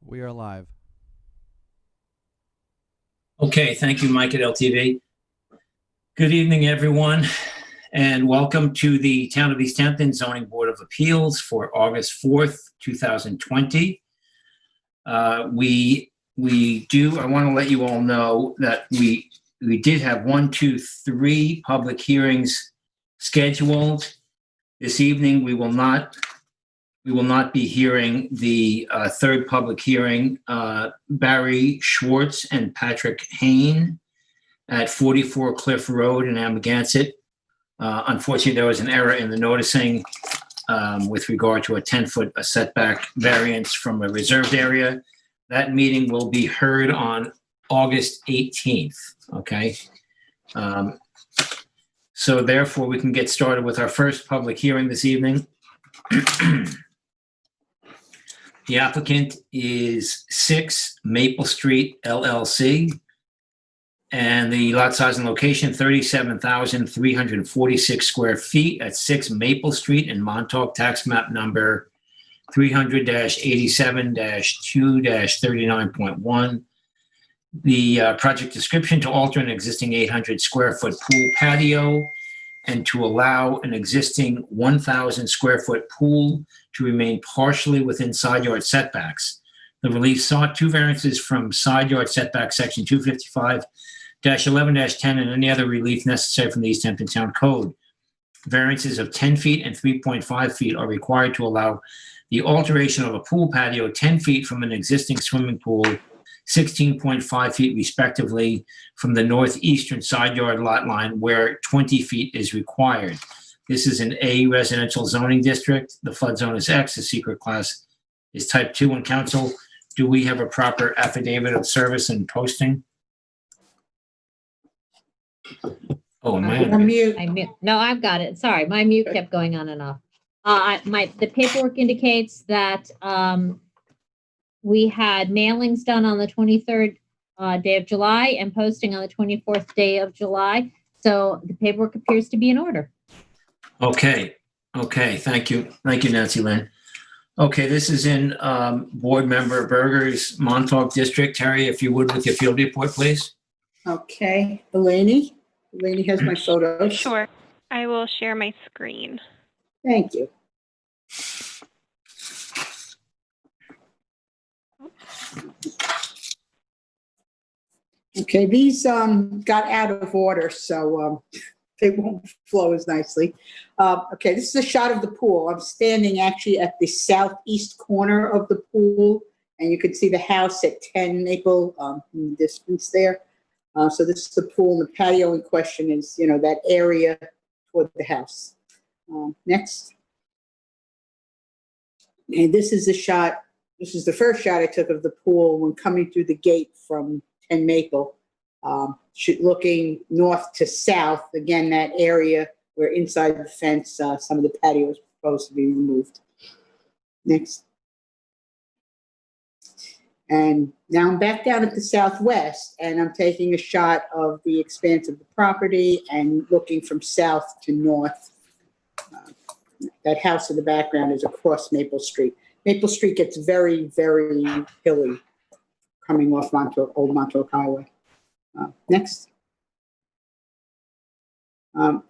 We are live. Okay, thank you, Mike at LTV. Good evening, everyone, and welcome to the Town of East Hampton Zoning Board of Appeals for August 4th, 2020. I want to let you all know that we did have 3 public hearings scheduled. This evening, we will not be hearing the third public hearing, Barry Schwartz and Patrick Hain at 44 Cliff Road in Amagansett. Unfortunately, there was an error in the noticing with regard to a 10-foot setback variance from a reserved area. That meeting will be heard on August 18th, okay? So therefore, we can get started with our first public hearing this evening. The applicant is 6 Maple Street LLC, and the lot size and location 37,346 square feet at 6 Maple Street in Montauk, tax map number 300-87-2-39.1. The project description: to alter an existing 800 square foot pool patio and to allow an existing 1,000 square foot pool to remain partially within side yard setbacks. The relief sought 2 variances from side yard setback section 255-11-10 and any other relief necessary from the East Hampton Town Code. Variances of 10 feet and 3.5 feet are required to allow the alteration of a pool patio 10 feet from an existing swimming pool, 16.5 feet respectively from the northeastern side yard lot line where 20 feet is required. This is an A residential zoning district. The flood zone is X. The secret class is type 2. And council, do we have a proper affidavit of service and posting? Oh, am I on mute? No, I've got it. Sorry, my mute kept going on and off. The paperwork indicates that we had mailings done on the 23rd day of July and posting on the 24th day of July. So the paperwork appears to be in order. Okay. Thank you, Nancy Lynn. Okay, this is in Board Member Berger's Montauk District. Terry, if you would, with your field report, please. Okay, Eleni has my photos. Sure, I will share my screen. Thank you. Okay, these got out of order, so they won't flow as nicely. Okay, this is a shot of the pool. I'm standing actually at the southeast corner of the pool, and you can see the house at 10 Maple in the distance there. So this is the pool, and the patio in question is, that area toward the house. Next. And this is a shot. This is the first shot I took of the pool when coming through the gate from 10 Maple, looking north to south. Again, that area where inside the fence, some of the patio is supposed to be removed. Next. And now I'm back down at the southwest, and I'm taking a shot of the expanse of the property and looking from south to north. That house in the background is across Maple Street. Maple Street gets very, very hilly coming off Old Montauk Highway. Next.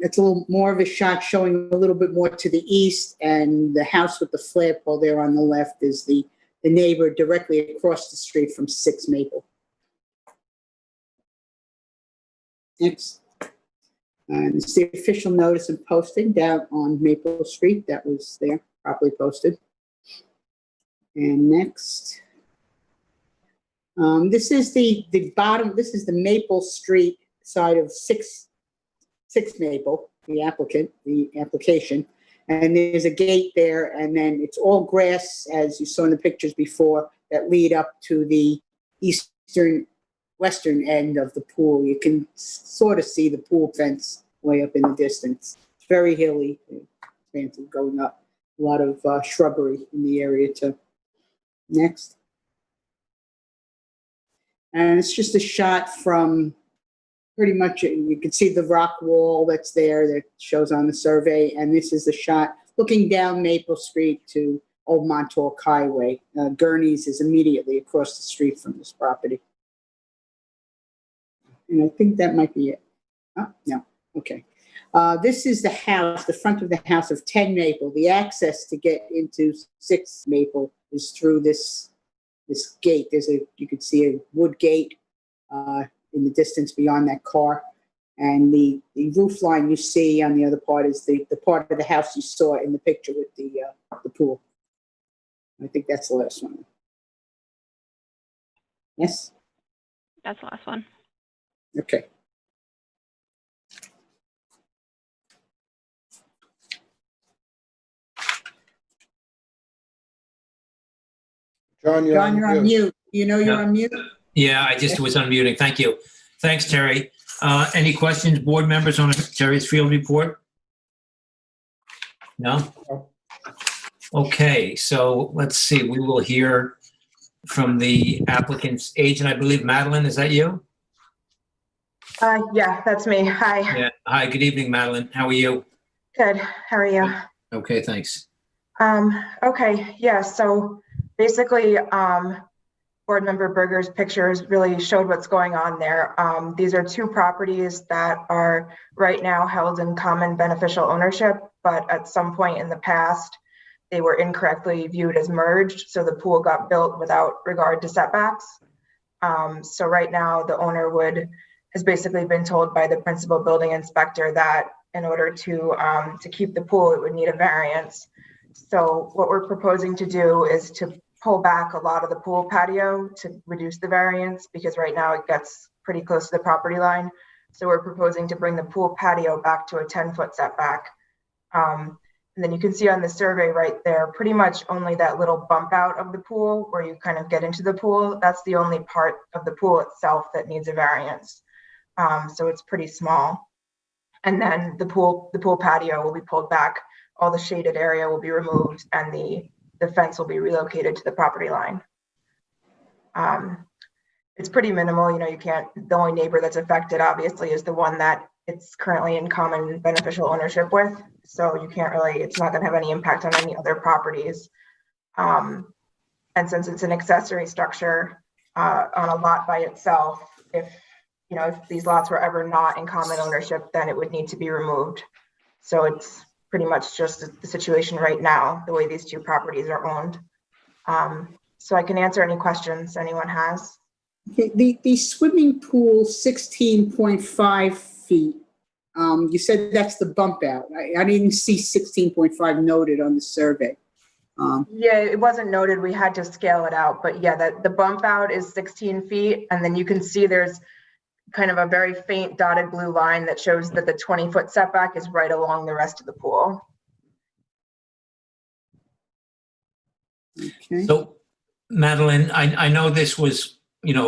It's a little more of a shot showing a little bit more to the east, and the house with the flagpole there on the left is the neighbor directly across the street from 6 Maple. Next. And it's the official notice and posting down on Maple Street that was there, properly posted. And next. This is the bottom, this is the Maple Street side of 6 Maple, the application. And there's a gate there, and then it's all grass, as you saw in the pictures before, that lead up to the western end of the pool. You can sort of see the pool fence way up in the distance. It's very hilly, expansive going up. A lot of shrubbery in the area too. Next. And it's just a shot from pretty much, you can see the rock wall that's there that shows on the survey. And this is the shot looking down Maple Street to Old Montauk Highway. Gurney's is immediately across the street from this property. And I think that might be it. Oh, no, okay. This is the house, the front of the house of 10 Maple. The access to get into 6 Maple is through this gate. You could see a wood gate in the distance beyond that car. And the roof line you see on the other part is the part of the house you saw in the picture with the pool. I think that's the last one. Yes? That's the last one. Okay. John, you're John, you're on mute. You know you're Yeah. on mute? Yeah, I just was unmuting. Thank you. Thanks, Terry. Any questions, board members, on Terry's field report? No? Okay, so let's see. We will hear from the applicant's agent, I believe. Madeline, is that you? Yeah, that's me. Hi. Yeah. Hi, good evening, Madeline. How are you? Good. How are you? Okay, thanks. Okay. Yeah. So basically, Board Member Berger's pictures really showed what's going on there. These are 2 properties that are right now held in common beneficial ownership, but at some point in the past, they were incorrectly viewed as merged. So the pool got built without regard to setbacks. So right now the owner has basically been told by the principal building inspector that in order to keep the pool, it would need a variance. So what we're proposing to do is to pull back a lot of the pool patio to reduce the variance, because right now it gets pretty close to the property line. So we're proposing to bring the pool patio back to a 10-foot setback. And then you can see on the survey right there, pretty much only that little bump out of the pool where you kind of get into the pool. That's the only part of the pool itself that needs a variance. So it's pretty small. And then the pool patio will be pulled back. All the shaded area will be removed, and the fence will be relocated to the property line. It's pretty minimal. You know, the only neighbor that's affected obviously is the one that it's currently in common beneficial ownership with. So you can't really, it's not going to have any impact on any other properties. And since it's an accessory structure on a lot by itself, if these lots were ever not in common ownership, then it would need to be removed. So it's pretty much just the situation right now, the way these 2 properties are owned. So I can answer any questions anyone has. Okay, the swimming pool, 16.5 feet. You said that's the bump out. I didn't see 16.5 noted on the survey. Yeah, it wasn't noted. We had to scale it out, but yeah, the bump out is 16 feet. And then you can see there's kind of a very faint dotted blue line that shows that the 20-foot setback is right along the rest of the pool. Okay. So, Madeline, I know this was,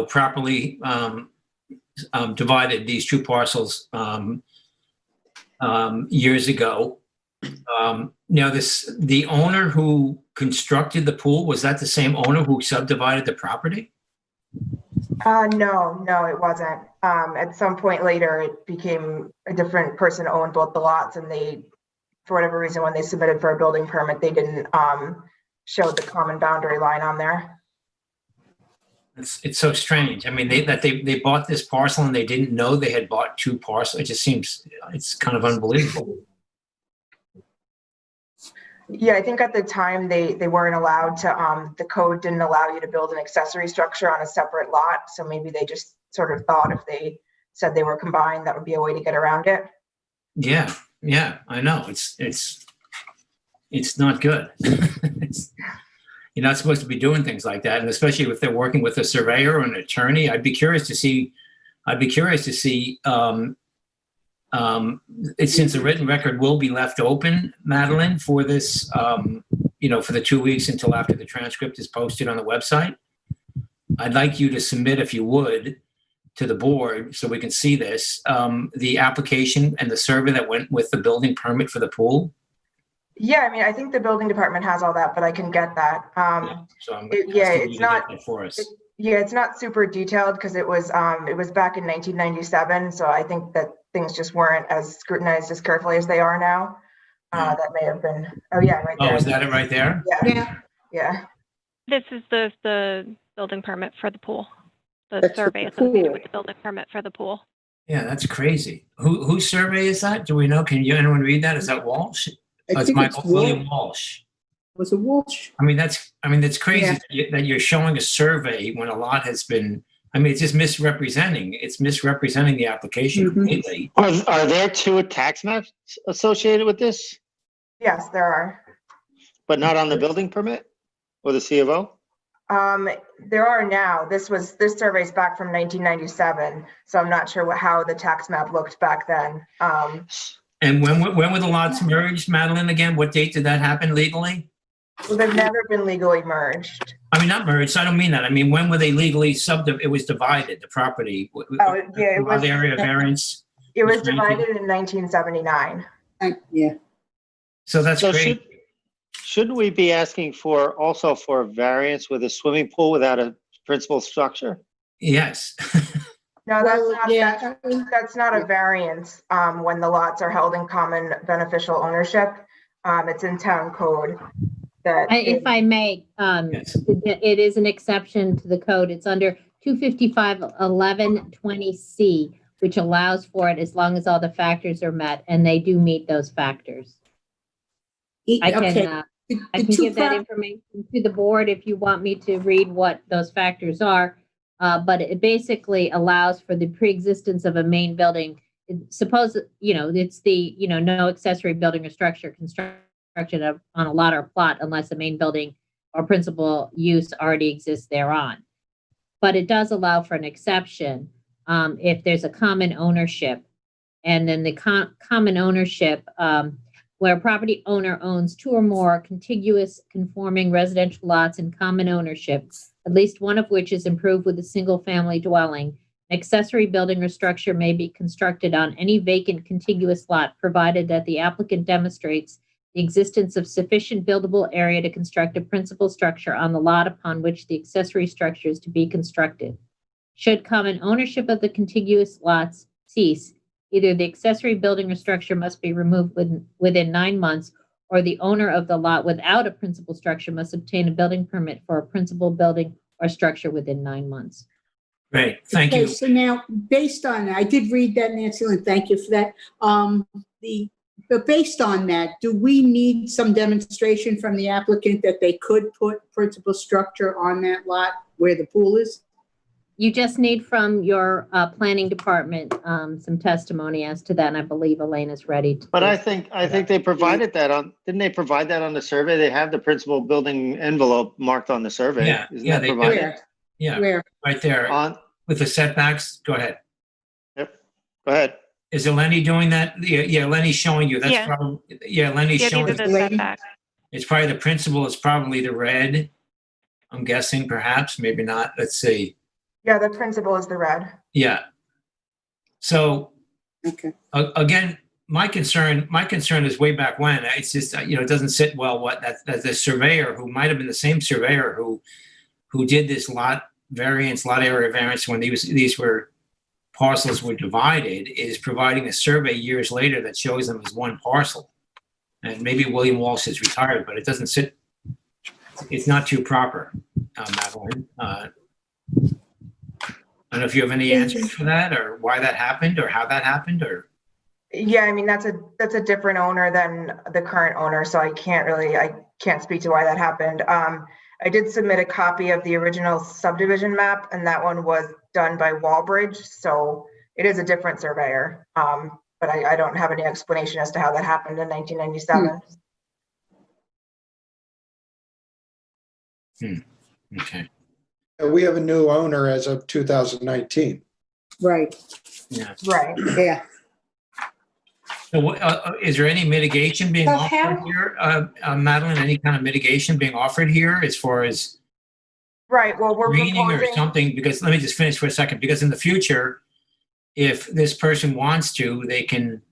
properly divided, these 2 parcels years ago. Now, the owner who constructed the pool, was that the same owner who subdivided the property? No, it wasn't. At some point later, it became a different person owned both the lots, and they, for whatever reason, when they submitted for a building permit, they didn't show the common boundary line on there. It's so strange. I mean, they bought this parcel and they didn't know they had bought 2 parcels. It just seems, it's kind of unbelievable. Yeah, I think at the time they weren't allowed to, the code didn't allow you to build an accessory structure on a separate lot. So maybe they just sort of thought if they said they were combined, that would be a way to get around it. Yeah, I know. It's not good. You're not supposed to be doing things like that. And especially if they're working with a surveyor or an attorney, I'd be curious to see, since the written record will be left open, Madeline, for this, for the 2 weeks until after the transcript is posted on the website. I'd like you to submit, if you would, to the board so we can see this, the application and the survey that went with the building permit for the pool. Yeah, I mean, I think the building department has all that, but I can get that. So it's not for us. It's not super detailed because it was back in 1997. So I think that things just weren't as scrutinized as carefully as they are now. That may have been. Oh yeah, right there. Oh, is that it right there? Yeah. Yeah. This is the building permit for the pool. The That's for survey the associated pool. with the building permit for the pool. Yeah, that's crazy. Whose survey is that? Do we know? Can anyone read that? Is that Walsh? I Oh, it's think Michael it's William Walsh. Was it Walsh? I mean, that's crazy Yeah. that you're showing a survey when a lot has been, I mean, it's just misrepresenting. It's misrepresenting the application Mhm. completely. Are there two tax maps associated with this, Yes, there are. but not on the building permit or the C of O? There are now. This survey's back from 1997, so I'm not sure how the tax map looked back then. And when were the lots merged, Madeline, again? What date did that happen legally? Well, they've never been legally merged. I mean, not merged, I don't mean that. I mean, when were they legally it was divided, the property? Oh, yeah, it was- The area variance? It was divided in 1979. Yeah. So that's So great. shouldn't we be asking also for a variance with a swimming pool without a principal structure? Yes. No, Well, yeah. that's not a variance when the lots are held in common beneficial ownership. It's in town code. If I may, Yes. it is an exception to the code. It's under 255-1120C, which allows for it as long as all the factors are met, and they do meet those factors. I can give that information to the board if you want me to read what those factors are. But it basically allows for the preexistence of a main building. Suppose, it's the, no accessory building or structure construction on a lot or plot unless a main building or principal use already exists thereon. But it does allow for an exception if there's a common ownership. And then the common ownership, where a property owner owns two or more contiguous conforming residential lots in common ownership, at least one of which is improved with a single-family dwelling. An accessory building or structure may be constructed on any vacant contiguous lot, provided that the applicant demonstrates the existence of sufficient buildable area to construct a principal structure on the lot upon which the accessory structure is to be constructed. Should common ownership of the contiguous lots cease, either the accessory building or structure must be removed within 9 months, or the owner of the lot without a principal structure must obtain a building permit for a principal building or structure within 9 months. Great, thank Okay, you. so now, based on that, I did read that, Nancy, and thank you for that. But based on that, do we need some demonstration from the applicant that they could put principal structure on that lot where the pool is? You just need from your planning department some testimony as to that, and I believe Elaine is ready to. But I think they provided that didn't they provide that on the survey? They have the principal building envelope marked on the survey. Yeah, Isn't yeah, that they do. provided? Where? Yeah, Where? right there On, with the setbacks. Go ahead. yep, go ahead. Is Eleni doing that? Yeah, Lenny's showing you. That's Yeah. probably, Lenny's Yeah, showing. these are the Lady? setbacks. It's probably the principal is probably the red. I'm guessing, perhaps, maybe not. Let's see. Yeah, the principal is the red. Yeah. So Okay. again, my concern is way back when. It's just it doesn't sit well. That the surveyor, who might have been the same surveyor who did this lot area variance when these parcels were divided, is providing a survey years later that shows them as one parcel. And maybe William Walsh is retired, but it doesn't sit. It's not too proper, Madeline. I don't know if you have any answers for that, or why that happened, or how that happened, or. Yeah, I mean, that's a different owner than the current owner, so I can't speak to why that happened. I did submit a copy of the original subdivision map, and that one was done by Wallbridge, so it is a different surveyor. But I don't have any explanation as to how that happened in 1997. Okay. We have a new owner as of 2019. Right, Yeah. Right. yeah. So, is there any mitigation being Well, offered here, Madeline? Any kind of mitigation being offered here as far as Right. Well, we're greening or proposing. something? Because let me just finish for a second. Because in the future, if this person wants to, they can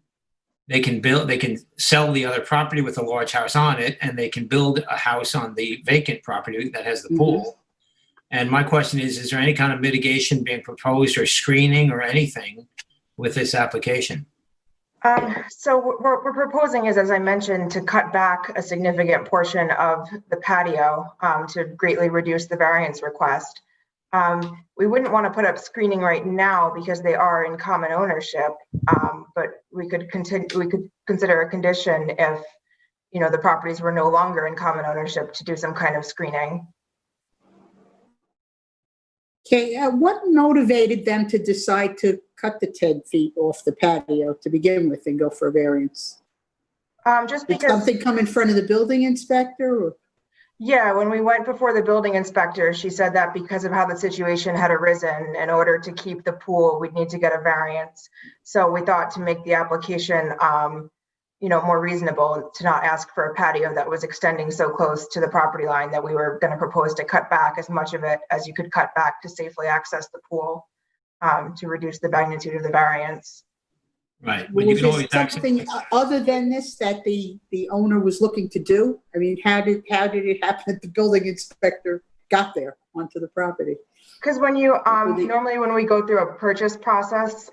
sell the other property with a large house on it, and they can build a house on the vacant property that has the pool. And my question is there any kind of mitigation being proposed or screening or anything with this application? So what we're proposing is, as I mentioned, to cut back a significant portion of the patio to greatly reduce the variance request. We wouldn't want to put up screening right now because they are in common ownership, but we could consider a condition if, you know, the properties were no longer in common ownership to do some kind of screening. Okay, what motivated them to decide to cut the 10 feet off the patio to begin with and go for a variance? Just Did because something come in front of the building inspector? Or? Yeah, when we went before the building inspector, she said that because of how the situation had arisen, in order to keep the pool, we'd need to get a variance. So we thought to make the application, you know, more reasonable, to not ask for a patio that was extending so close to the property line, that we were going to propose to cut back as much of it as you could cut back to safely access the pool, to reduce the magnitude of the variance. Right. But you Was can there always access. something other than this that the owner was looking to do? I mean, how did it happen that the building inspector got there onto the property? Because when you, normally when we go through a purchase process,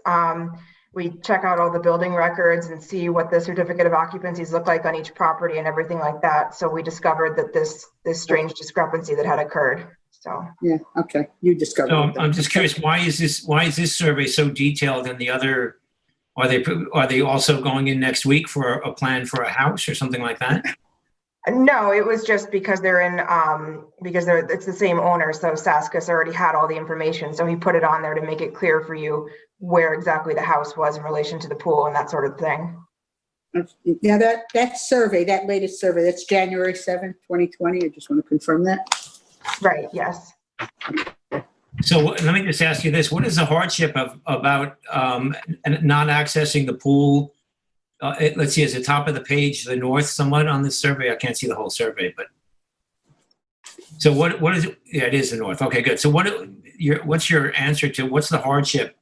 we check out all the building records and see what the certificate of occupancies look like on each property and everything like that. So we discovered that this strange discrepancy that had occurred. So Yeah, okay, you discovered So that. I'm just curious, why is this survey so detailed and the other, are they also going in next week for a plan for a house or something like that? no, it was just because they're in, it's the same owner. So Saskus already had all the information. So he put it on there to make it clear for you where exactly the house was in relation to the pool and that sort of thing. Now that survey, that latest survey, that's January 7th, 2020. I just want to confirm that. Right, yes. So let me just ask you this. What is the hardship about not accessing the pool? Let's see, is the top of the page the north somewhat on this survey? I can't see the whole survey, but. So what is it? Yeah, it is the north. Okay, good. So what's your answer to what's the hardship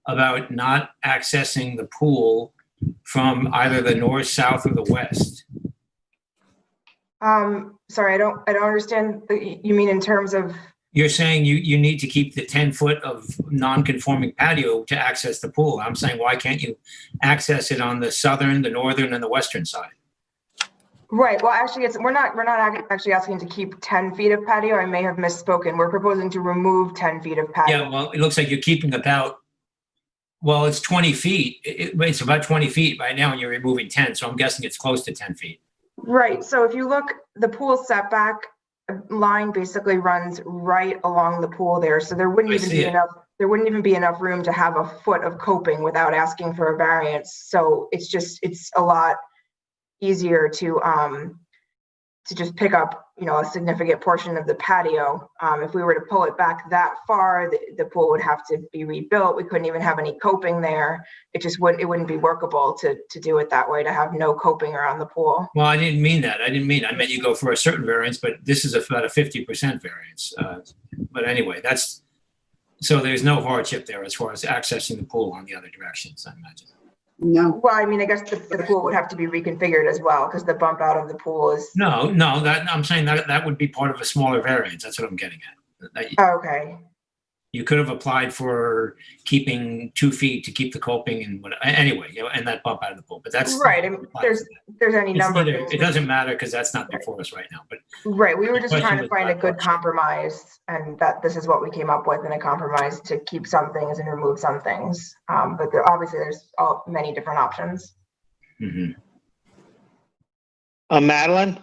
about not accessing the pool from either the north, south, or the west? Sorry, I don't understand. You mean in terms of? You're saying you need to keep the 10 foot of non-conforming patio to access the pool. I'm saying, why can't you access it on the southern, the northern, and the western side? Right. Well, actually, we're not actually asking to keep 10 feet of patio. I may have misspoken. We're proposing to remove 10 feet of patio. Yeah, well, it looks like you're keeping about, well, it's 20 feet. It's about 20 feet right now, and you're removing 10. So I'm guessing it's close to 10 feet. Right. So if you look, the pool setback line basically runs right along the pool there. So there wouldn't even be enough room to have a foot of coping without asking for a variance. So it's a lot easier to just pick up, you know, a significant portion of the patio. If we were to pull it back that far, the pool would have to be rebuilt. We couldn't even have any coping there. It wouldn't be workable to do it that way, to have no coping around the pool. Well, I didn't mean that. I meant you go for a certain variance, but this is about a 50% variance. But anyway, so there's no hardship there as far as accessing the pool on the other directions, I imagine. No. Well, I mean, I guess the pool would have to be reconfigured as well, because the bump out of the pool is. No, I'm saying that would be part of a smaller variance. That's what I'm getting at. Okay. You could have applied for keeping 2 feet to keep the coping and anyway, you know, and that bump out of the pool. But that's right. I mean, there's any number of things. It doesn't matter because that's not before us right now. But right, we were just trying to find a good hardship. Compromise, and that this is what we came up with, in a compromise to keep some things and remove some things. But obviously, there's many different options. Mm-hmm. Madeline,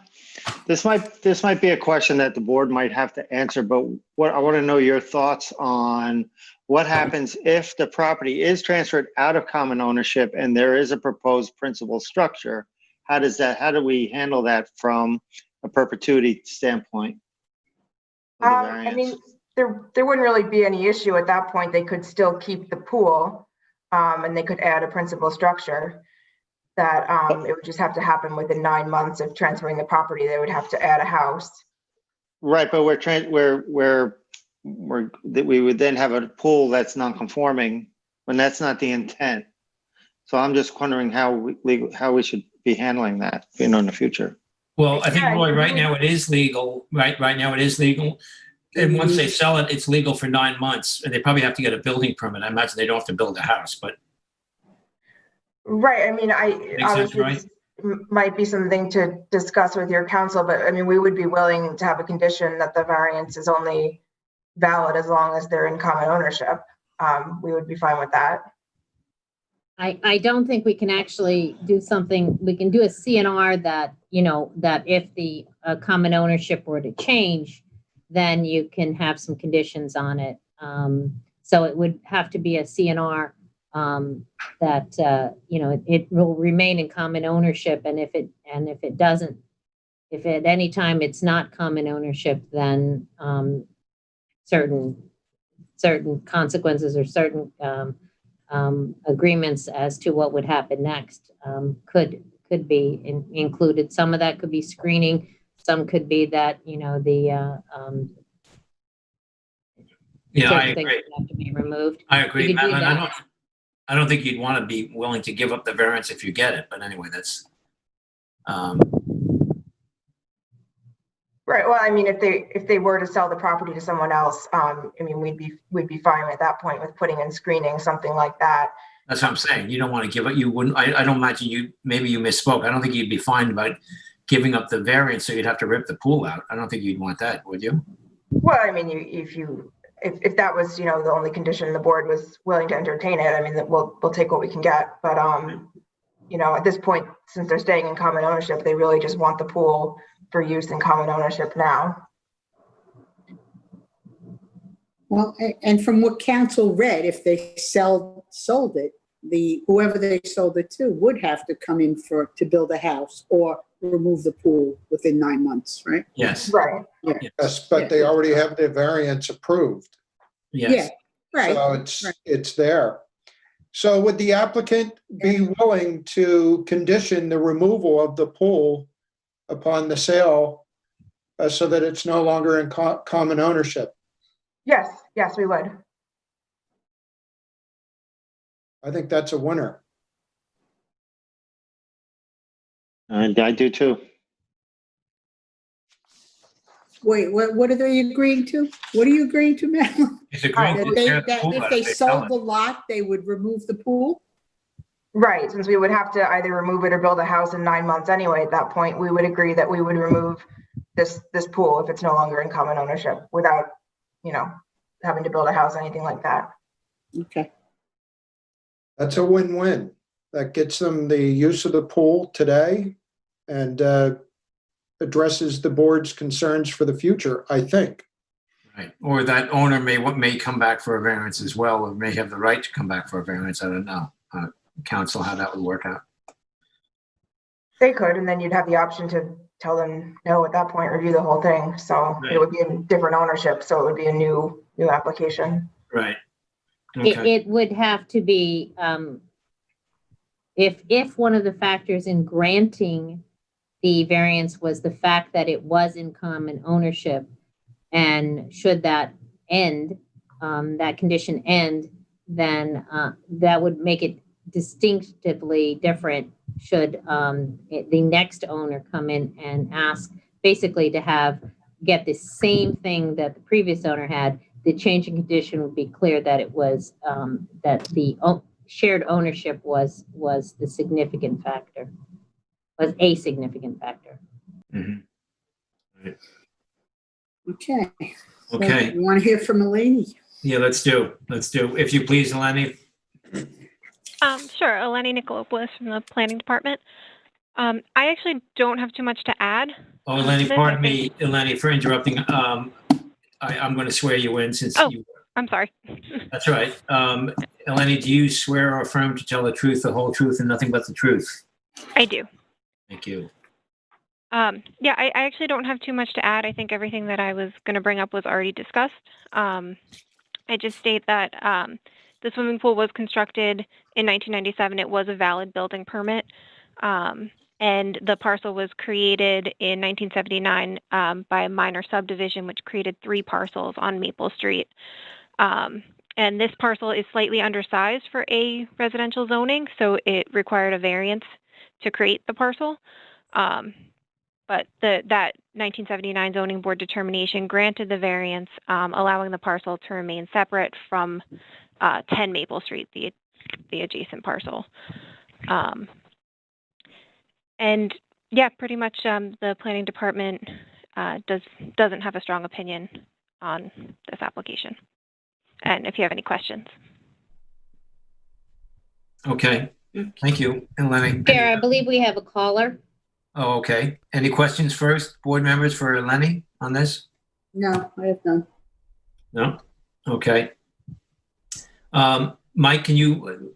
this might be a question that the board might have to answer, but what I want to know your thoughts on what happens if the property is transferred out of common ownership and there is a proposed principal structure. How do we handle that from a perpetuity standpoint? I mean, there wouldn't really be any issue at that point. They could still keep the pool, and they could add a principal structure. That it would just have to happen within 9 months of transferring the property. They would have to add a house. Right, but we would then have a pool that's non-conforming when that's not the intent. So I'm just wondering how we should be handling that, you know, in the future. Well, I think, Yeah, Roy, right now it is legal. Right now it is legal. And once they sell it, it's legal for 9 months. And they probably have to get a building permit. I imagine they don't have to build a house, but. Right, I mean, sense, obviously right? this might be something to discuss with your council, but I mean, we would be willing to have a condition that the variance is only valid as long as they're in common ownership. We would be fine with that. I don't think we can actually do something, we can do a CNR that, you know, that if the common ownership were to change, then you can have some conditions on it. So it would have to be a CNR that, you know, it will remain in common ownership. And if it doesn't, if at any time it's not common ownership, then certain consequences or certain agreements as to what would happen next could be included. Some of that could be screening. Some could be that, you know, the Yeah, I certain things agree. have to be removed. I agree, You could do Madeline. that. I don't think you'd want to be willing to give up the variance if you get it, but anyway, that's, Right, well, I mean, if they were to sell the property to someone else, I mean, we'd be fine at that point with putting in screening, something like that. that's what I'm saying. You don't want to give it, you wouldn't, I don't imagine you, maybe you misspoke. I don't think you'd be fine about giving up the variance, so you'd have to rip the pool out. I don't think you'd want that, would you? Well, I mean, if that was, you know, the only condition the board was willing to entertain it, I mean, we'll take what we can get. But, you know, at this point, since they're staying in common ownership, they really just want the pool for use in common ownership now. Well, and from what council read, if they sold it, whoever they sold it to would have to come in to build a house or remove the pool within 9 months, right? Yes. Right. Yes, but they already have the variance approved. Yes. Right. So it's there. So would the applicant be willing to condition the removal of the pool upon the sale so that it's no longer in common ownership? Yes, we would. I think that's a winner. And I do too. Wait, what are they agreeing to? What are you agreeing to, Madeline? He's agreeing That to tear the that pool if out they sell sold it. the lot, they would remove the pool? Right, since we would have to either remove it or build a house in 9 months anyway, at that point, we would agree that we would remove this pool if it's no longer in common ownership without, you know, having to build a house, anything like that. Okay. That's a win-win. That gets them the use of the pool today and addresses the board's concerns for the future, I think. Right. Or that owner may come back for a variance as well, or may have the right to come back for a variance. I don't know. Council, how that would work out. They could, and then you'd have the option to tell them no at that point, review the whole thing. So Right. It would be a different ownership, so it would be a new application. Right. Okay. It would have to be, if one of the factors in granting the variance was the fact that it was in common ownership, and should that end, that condition end, then that would make it distinctively different should the next owner come in and ask basically to get the same thing that the previous owner had. The change in condition would be clear that it was that the shared ownership was the significant factor, was a significant factor. Mhm. Right. Okay. Okay. You want to hear from Eleni? Yeah, let's do. If you please, Eleni. Sure, Eleni Nicolopoulos from the Planning Department. I actually don't have too much to add. Oh, Eleni, pardon me, Eleni, for interrupting. I'm going to swear you in since you. I'm sorry. That's right. Eleni, do you swear or affirm to tell the truth, the whole truth, and nothing but the truth? I do. Thank you. Yeah, I actually don't have too much to add. I think everything that I was going to bring up was already discussed. I just state that the swimming pool was constructed in 1997. It was a valid building permit. And the parcel was created in 1979 by a minor subdivision, which created 3 parcels on Maple Street. And this parcel is slightly undersized for a residential zoning, so it required a variance to create the parcel. But that 1979 zoning board determination granted the variance, allowing the parcel to remain separate from 10 Maple Street, the adjacent parcel. And yeah, pretty much the planning department doesn't have a strong opinion on this application. And if you have any questions. Okay, thank you. And Lenny? Chair, I believe we have a caller. Oh, okay. Any questions first, board members, for Lenny on this? No, I have none. No? Okay. Mike, can you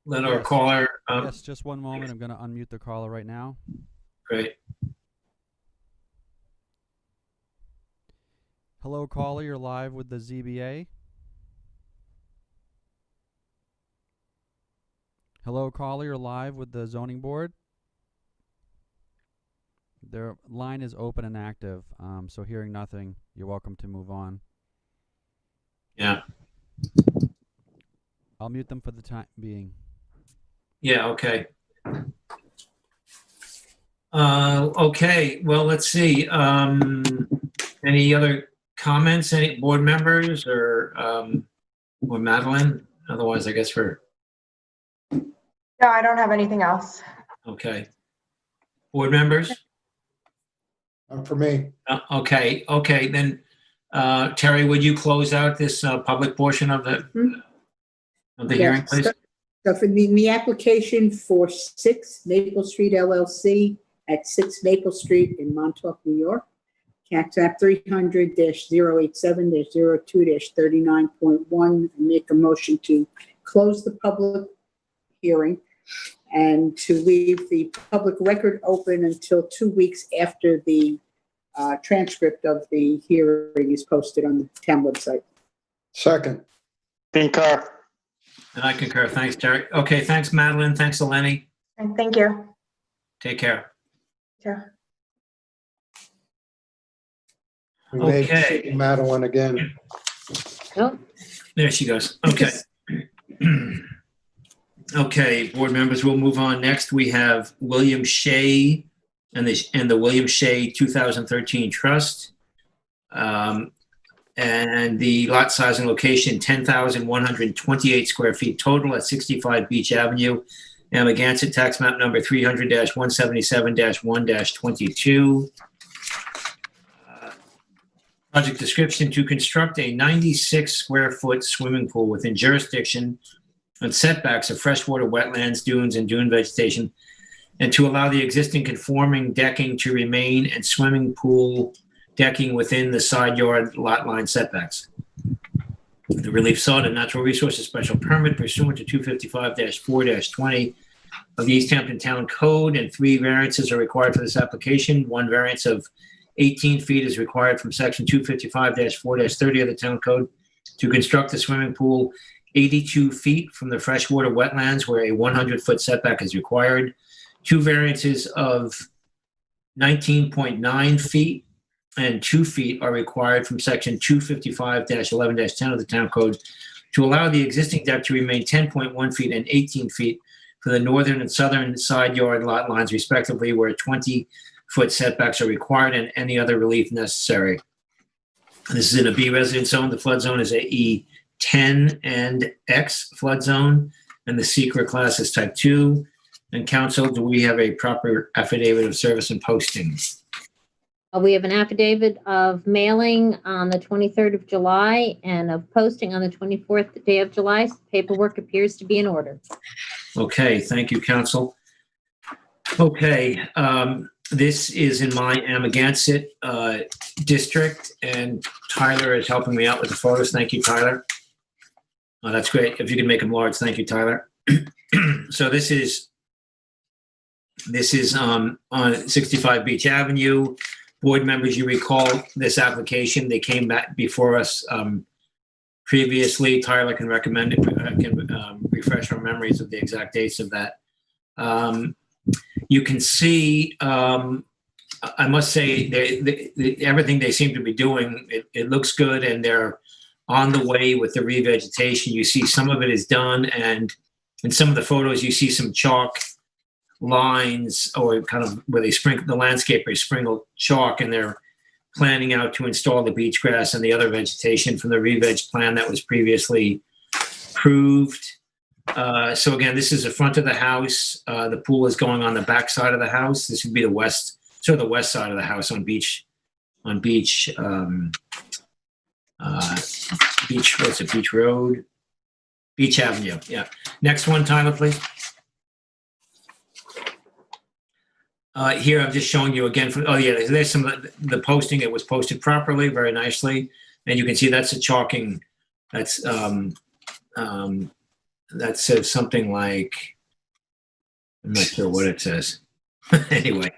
let our Yes. caller? Yes, just one moment. I'm going to unmute the caller right now. Great. Hello, caller. You're live with the ZBA. Hello, caller. You're live with the zoning board. Their line is open and active, so hearing nothing, you're welcome to move on. Yeah. I'll mute them for the time being. Yeah, okay. Okay, well, let's see. Any other comments, any board members or Madeline? Otherwise, I guess we're, No, I don't have anything else. okay. Board members? For me. Okay, then, Terry, would you close out this public portion of the hearing, please? So for the application for 6 Maple Street LLC at 6 Maple Street in Montauk, New York, tax map 300-087-02-39.1, make a motion to close the public hearing and to leave the public record open until 2 weeks after the transcript of the hearing is posted on the town website. Second. Concur. And I concur. Thanks, Terry. Okay, thanks, Madeline. Thanks, Eleni. And thank you. Take care. Yeah. We may Okay. see Madeline again. Nope. There she goes. Okay. Okay, board members, we'll move on. Next, we have William Shea and the William Shea 2013 Trust. And the lot size and location, 10,128 square feet total at 65 Beach Avenue, Amagansett, tax map number 300-177-1-22. Project description: to construct a 96 square foot swimming pool within jurisdiction and setbacks of freshwater wetlands, dunes, and dune vegetation, and to allow the existing conforming decking to remain and swimming pool decking within the side yard lot line setbacks. The relief sought, a natural resources special permit pursuant to 255-4-20 of the East Hampton Town Code, and 3 variances are required for this application. 1 variance of 18 feet is required from section 255-4-30 of the Town Code to construct the swimming pool 82 feet from the freshwater wetlands where a 100-foot setback is required. 2 variances of 19.9 feet and 2 feet are required from section 255-11-10 of the Town Code to allow the existing deck to remain 10.1 feet and 18 feet for the northern and southern side yard lot lines respectively, where 20-foot setbacks are required and any other relief necessary. This is in a B residence zone. The flood zone is a E10 and X flood zone, and the secret class is type 2. And council, do we have a proper affidavit of service and posting? We have an affidavit of mailing on the 23rd of July and of posting on the 24th day of July. Paperwork appears to be in order. Okay, thank you, council. Okay, this is in my Amagansett district, and Tyler is helping me out with the photos. Thank you, Tyler. Oh, that's great. If you can make them large, thank you, Tyler. So this is on 65 Beach Avenue. Board members, you recall this application. They came back before us previously. Tyler can recommend it, can refresh our memories of the exact dates of that. You can see, I must say, everything they seem to be doing, it looks good, and they're on the way with the revegetation. You see some of it is done, and in some of the photos, you see some chalk lines, or kind of where they sprinkle, the landscapers sprinkle chalk, and they're planning out to install the beach grass and the other vegetation from the re-veg plan that was previously approved. So again, this is the front of the house. The pool is going on the back side of the house. This would be the west, sort of the west side of the house on Beach, what's it, Beach Road? Beach Avenue, yeah. Next one, Tyler, please. Here, I'm just showing you again, oh yeah, there's some of the posting. It was posted properly, very nicely. And you can see that's a chalking, that says something like, I'm not sure what it says. Anyway,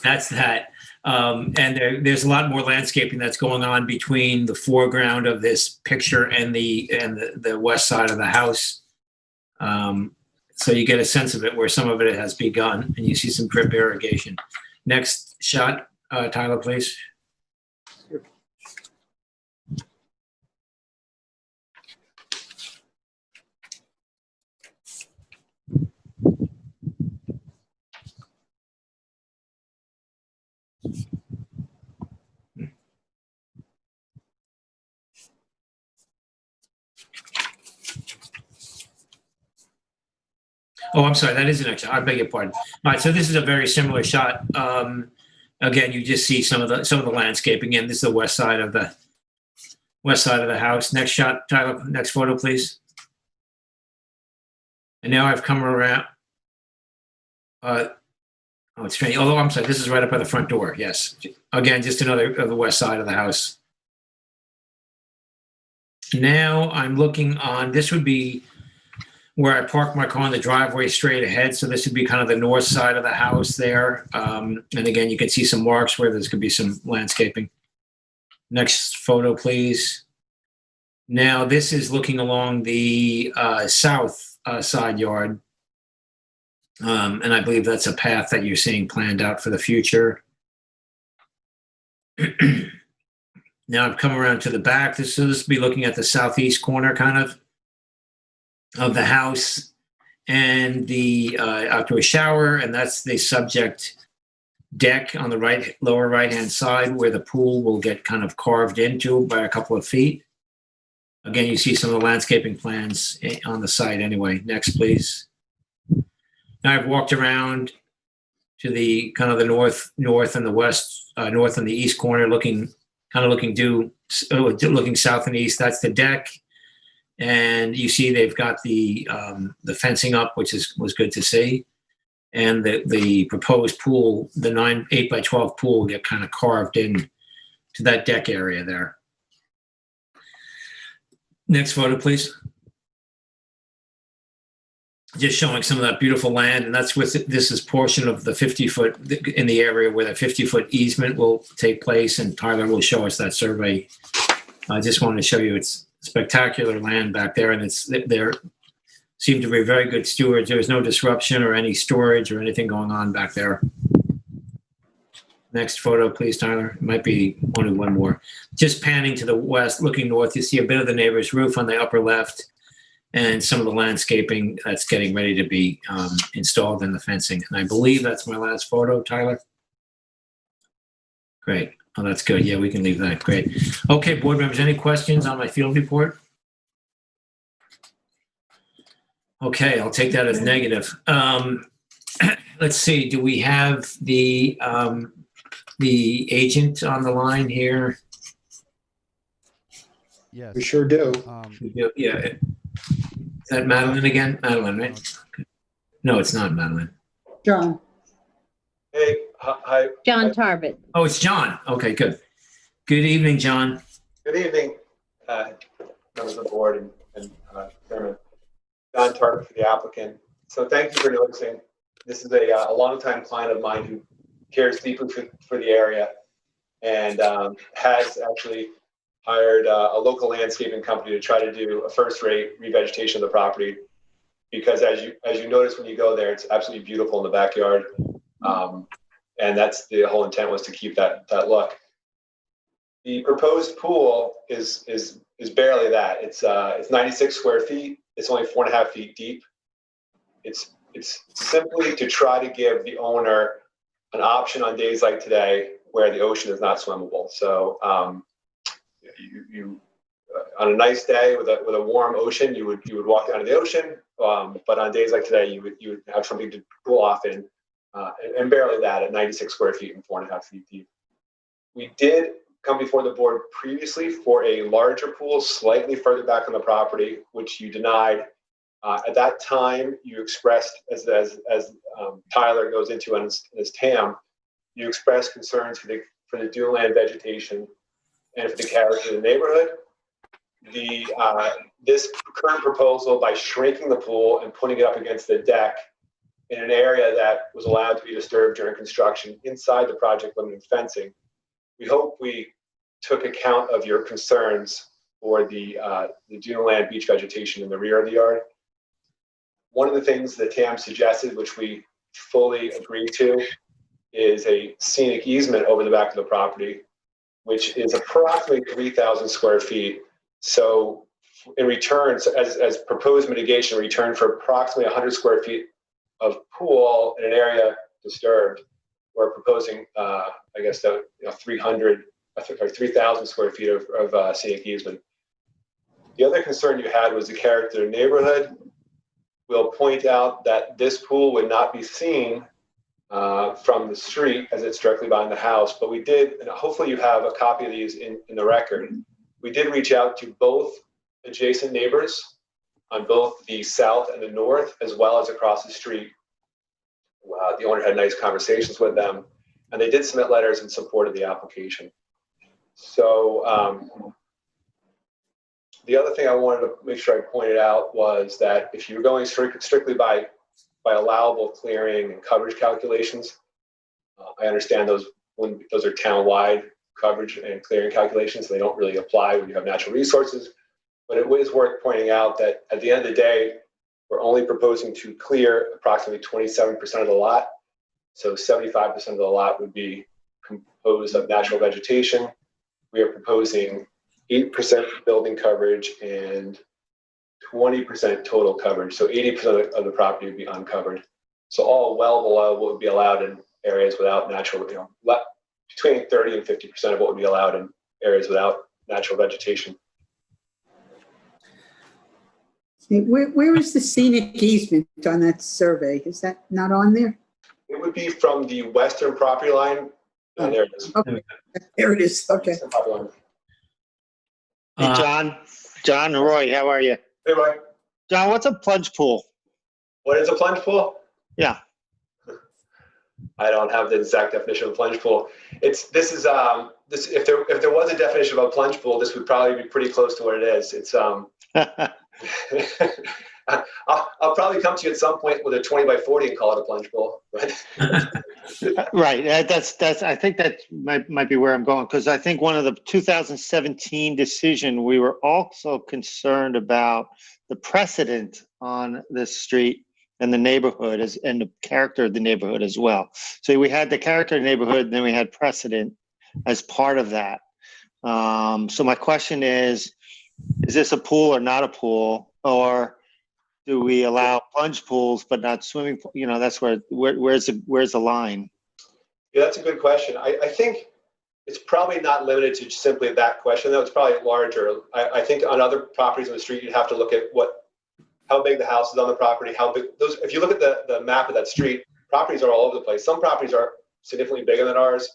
that's that. And there's a lot more landscaping that's going on between the foreground of this picture and the west side of the house. So you get a sense of it where some of it has begun, and you see some drip irrigation. Next shot, Tyler, please. Oh, I'm sorry, that is an extra. I beg your pardon. All right, so this is a very similar shot. Again, you just see some of the landscaping. Again, this is the west side of the house. Next shot, Tyler. Next photo, please. And now I've come around. Oh, it's strange. Oh, I'm sorry. This is right up by the front door. Yes. Again, just another of the west side of the house. Now I'm looking on. This would be where I park my car in the driveway straight ahead. So this would be kind of the north side of the house there. And again, you can see some marks where there's going to be some landscaping. Next photo, please. Now this is looking along the south side yard. And I believe that's a path that you're seeing planned out for the future. Now I've come around to the back. This will be looking at the southeast corner kind of the house and the outdoor shower, and that's the subject deck on the lower right-hand side where the pool will get kind of carved into by a couple of feet. Again, you see some of the landscaping plans on the site anyway. Next, please. Now I've walked around to the kind of the north and the west, north and the east corner, looking south and east. That's the deck. And you see they've got the fencing up, which was good to see. And the proposed pool, the 8x12 pool, will get kind of carved in to that deck area there. Next photo, please. Just showing some of that beautiful land, and that's with this is portion of the 50-foot in the area where the 50-foot easement will take place, and Tyler will show us that survey. I just wanted to show you it's spectacular land back there, and there seem to be very good stewards. There's no disruption or any storage or anything going on back there. Next photo, please, Tyler. It might be only one more. Just panning to the west, looking north, you see a bit of the neighbor's roof on the upper left and some of the landscaping that's getting ready to be installed in the fencing. And I believe that's my last photo, Tyler. Great. Oh, that's good. Yeah, we can leave that. Great. Okay, board members, any questions on my field report? Okay, I'll take that as negative. Let's see. Do we have the agent on the line here? Yes. We sure do. Yeah. Is that Madeline again? Madeline, right? No, it's not Madeline. John. Hey, hi. John Tarbett. Oh, it's John. Okay, good. Good evening, John. Good evening, members of the board and Chairman. John Tarver for the applicant. So thank you for noticing. This is a longtime client of mine who cares deeply for the area and has actually hired a local landscaping company to try to do a first-rate revegetation of the property. Because as you notice when you go there, it's absolutely beautiful in the backyard. And that's the whole intent, was to keep that look. The proposed pool is barely that. It's 96 square feet. It's only 4.5 feet deep. It's simply to try to give the owner an option on days like today where the ocean is not swimmable. So you on a nice day with a warm ocean, you would walk down to the ocean, but on days like today, you would have something to cool off in, and barely that at 96 square feet and 4.5 feet deep. We did come before the board previously for a larger pool slightly further back on the property, which you denied. At that time, you expressed, as Tyler goes into in his TAM, you expressed concerns for the dual land vegetation and for the character of the neighborhood. This current proposal, by shrinking the pool and putting it up against the deck in an area that was allowed to be disturbed during construction inside the project limited fencing, we hope we took account of your concerns for the dune land beach vegetation in the rear of the yard. One of the things that TAM suggested, which we fully agreed to, is a scenic easement over the back of the property, which is approximately 3,000 square feet. So in return, as proposed mitigation, in return for approximately 100 square feet of pool in an area disturbed, we're proposing, 3,000 square feet of scenic easement. The other concern you had was the character of the neighborhood. We'll point out that this pool would not be seen from the street as it's directly behind the house, but we did, and hopefully you have a copy of these in the record. We did reach out to both adjacent neighbors on both the south and the north, as well as across the street. The owner had nice conversations with them, and they did submit letters in support of the application. So the other thing I wanted to make sure I pointed out was that if you're going strictly by allowable clearing and coverage calculations, I understand those are town-wide coverage and clearing calculations, so they don't really apply when you have natural resources. But it is worth pointing out that at the end of the day, we're only proposing to clear approximately 27% of the lot. So 75% of the lot would be composed of natural vegetation. We are proposing 8% building coverage and 20% total coverage. So 80% of the property would be uncovered. So all well below what would be allowed in areas without natural, between 30 and 50% of what would be allowed in areas without natural vegetation. Where is the scenic easement on that survey? Is that not on there? It would be from the western property line. Oh, there it is. Okay. There it is. Okay. Hey, John, Roy, how are you? Hey, Roy. John, what's a plunge pool? What is a plunge pool? Yeah. I don't have the exact definition of a plunge pool. If there was a definition of a plunge pool, this would probably be pretty close to what it is. It's I'll probably come to you at some point with a 20 by 40 and call it a plunge pool. Right. That's. I think that might be where I'm going, because I think one of the 2017 decision, we were also concerned about the precedent on this street and the neighborhood and the character of the neighborhood as well. So we had the character of the neighborhood, and then we had precedent as part of that. So my question is this a pool or not a pool, or do we allow plunge pools but not swimming pool? That's where's the line? Yeah, that's a good question. I think it's probably not limited to simply that question, though. It's probably larger. I think on other properties on the street, you'd have to look at how big the house is on the property, how big those. If you look at the map of that street, properties are all over the place. Some properties are significantly bigger than ours.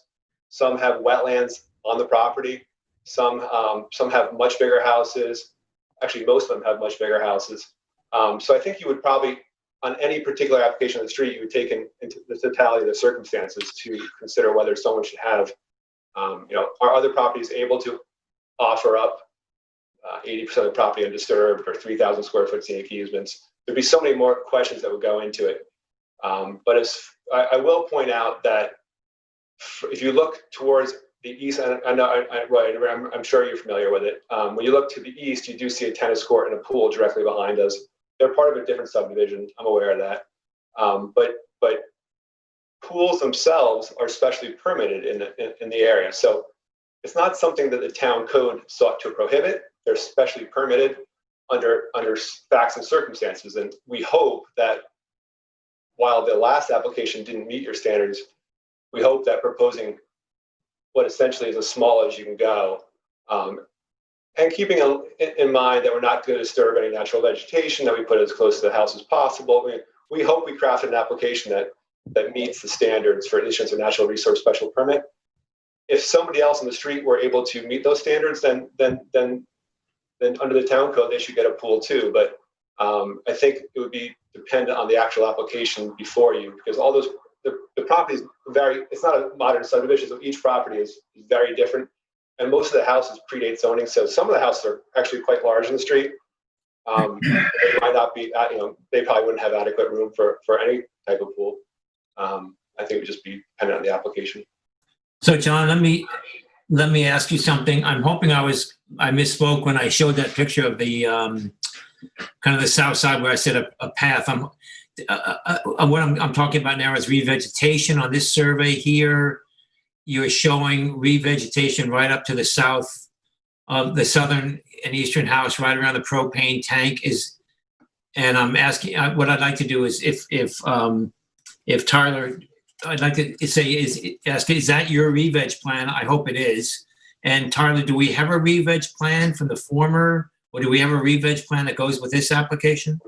Some have wetlands on the property. Some have much bigger houses. Actually, most of them have much bigger houses. So I think you would probably, on any particular application on the street, you would take into the totality of the circumstances to consider whether someone should have, are other properties able to offer up 80% of the property undisturbed or 3,000 square foot scenic easements? There'd be so many more questions that would go into it. But I will point out that if you look towards the east, and I'm sure you're familiar with it. When you look to the east, you do see a tennis court and a pool directly behind us. They're part of a different subdivision. I'm aware of that. But pools themselves are specially permitted in the area. So it's not something that the town code sought to prohibit. They're specially permitted under facts and circumstances. And we hope that while the last application didn't meet your standards, we hope that proposing what essentially is as small as you can go And keeping in mind that we're not going to disturb any natural vegetation, that we put as close to the house as possible. I mean, we hope we crafted an application that meets the standards for issuance of natural resource special permit. If somebody else on the street were able to meet those standards, then under the town code, they should get a pool too. But I think it would be dependent on the actual application before you, because all those, the properties vary. It's not a modern subdivision, so each property is very different. And most of the houses predate zoning. So some of the houses are actually quite large in the street. They might not be, they probably wouldn't have adequate room for any type of pool. I think it would just be dependent on the application. So John, let me ask you something. I'm hoping I misspoke when I showed that picture of the kind of the south side where I said a path. What I'm talking about now is revegetation on this survey here. You're showing revegetation right up to the south of the southern and eastern house, right around the propane tank and I'm asking, what I'd like to do is if Tyler, I'd like to ask, is that your re-veg plan? I hope it is. And Tyler, do we have a re-veg plan from the former, or do we have a re-veg plan that goes with this application?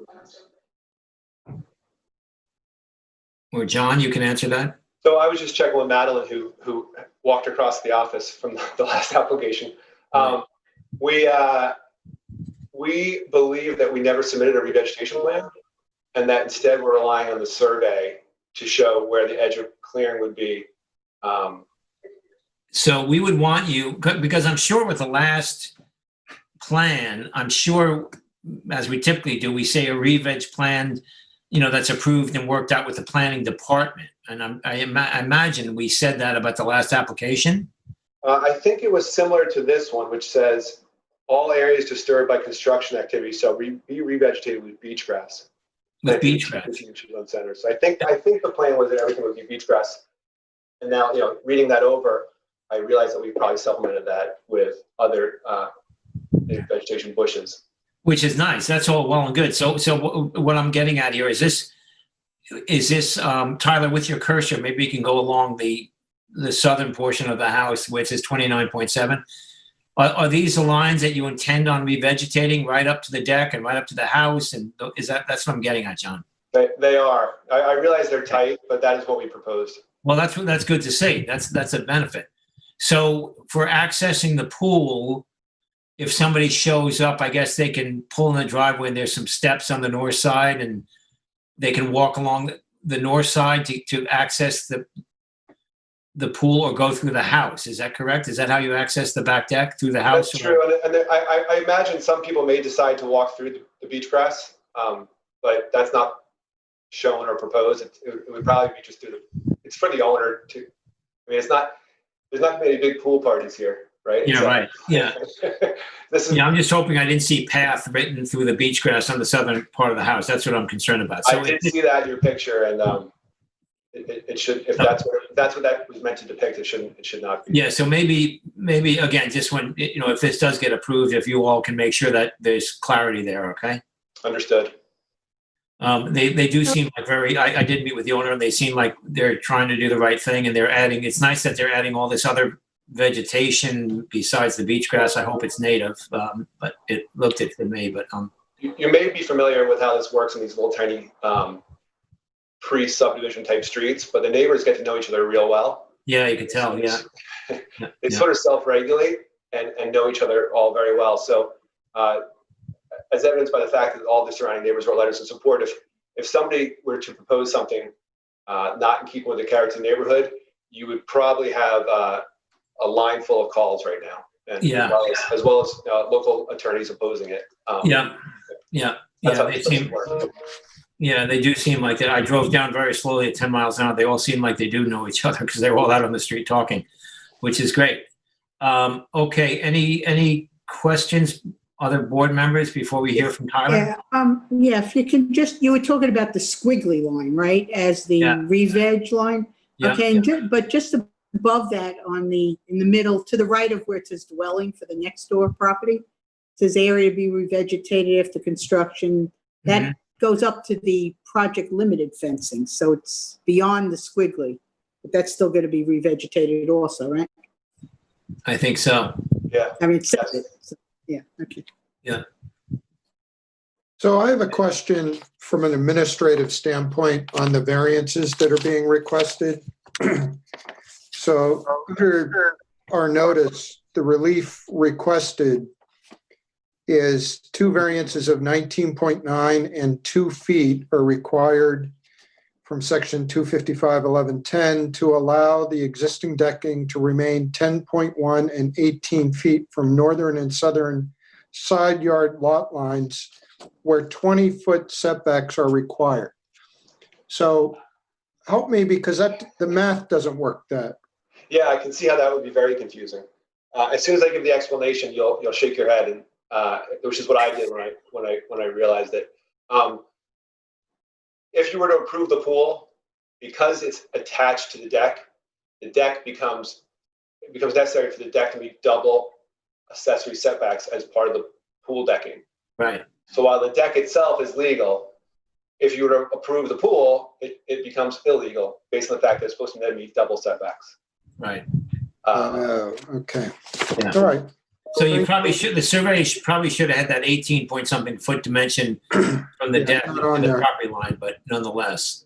Or John, you can answer that. So I was just checking with Madeline, who walked across the office from the last application. We believe that we never submitted a revegetation plan, and that instead we're relying on the survey to show where the edge of clearing would be. So we would want you, because I'm sure with the last plan, I'm sure, as we typically do, we say a re-veg plan, that's approved and worked out with the planning department. And I imagine we said that about the last application. I think it was similar to this one, which says all areas disturbed by construction activity shall be revegetated with beach grass. With beach grass. Center. So I think the plan was that everything would be beach grass. And now, reading that over, I realized that we probably supplemented that with other vegetation bushes. Which is nice. That's all well and good. So what I'm getting at here is this Tyler, with your cursor, maybe you can go along the southern portion of the house, which is 29.7. Are these the lines that you intend on revegetating right up to the deck and right up to the house? And that's what I'm getting at, John? They are. I realize they're tight, but that is what we proposed. Well, that's good to see. That's a benefit. So for accessing the pool, if somebody shows up, I guess they can pull in the driveway and there's some steps on the north side and they can walk along the north side to access the pool or go through the house. Is that correct? Is that how you access the back deck, through the house? That's true. And I imagine some people may decide to walk through the beach grass, but that's not shown or proposed. It would probably be just it's for the owner to, there's not going to be any big pool parties here. Right? Yeah, right. Yeah. I'm just hoping I didn't see path written through the beach grass on the southern part of the house. That's what I'm concerned about. So I did see that in your picture, and it should, if that's what that was meant to depict, it should not be. Yeah. So maybe again, just when if this does get approved, if you all can make sure that there's clarity there. Okay. Understood. They do seem like I did meet with the owner, and they seem like they're trying to do the right thing, and it's nice that they're adding all this other vegetation besides the beach grass. I hope it's native, but it looked it to me. But you may be familiar with how this works in these little tiny pre-subdivision type streets, but the neighbors get to know each other real well. Yeah, you can tell. Yeah, they sort of self-regulate and know each other all very well. So, as evidenced by the fact that all the surrounding neighbors wrote letters of support, if somebody were to propose something not in keeping with the character of the neighborhood, you would probably have a line full of calls right now, and as well as local attorneys opposing it. They do seem like that. I drove down very slowly at 10 miles an hour. They all seem like they do know each other because they're all out on the street talking, which is great. Okay, any questions, other board members, before we hear from Tyler? If you can you were talking about the squiggly line, right, as the re-veg line? Yeah. Okay, but just above that in the middle, to the right of where it says dwelling for the next door property, it says area be revegetated after construction. That goes up to the project limited fencing. So it's beyond the squiggly, but that's still going to be revegetated also, right? I think so. Yeah. I mean, it says it. Yeah, okay. So I have a question from an administrative standpoint on the variances that are being requested. So under our notice, the relief requested is 2 variances of 19.9 and 2 feet are required from section 255-1110 to allow the existing decking to remain 10.1 and 18 feet from northern and southern side yard lot lines where 20-foot setbacks are required. So help me, because the math doesn't work that. Yeah, I can see how that would be very confusing. As soon as I give the explanation, you'll shake your head, and which is what I did when I realized it. If you were to approve the pool, because it's attached to the deck becomes necessary for the deck to meet double accessory setbacks as part of the pool decking. Right. So while the deck itself is legal, if you were to approve the pool, it becomes illegal based on the fact that it's supposed to then meet double setbacks. Right. Okay. Yeah. All right. So you probably should, the survey probably should have had that 18 point something foot dimension from the Yeah, deck not to on the there. property line, but nonetheless.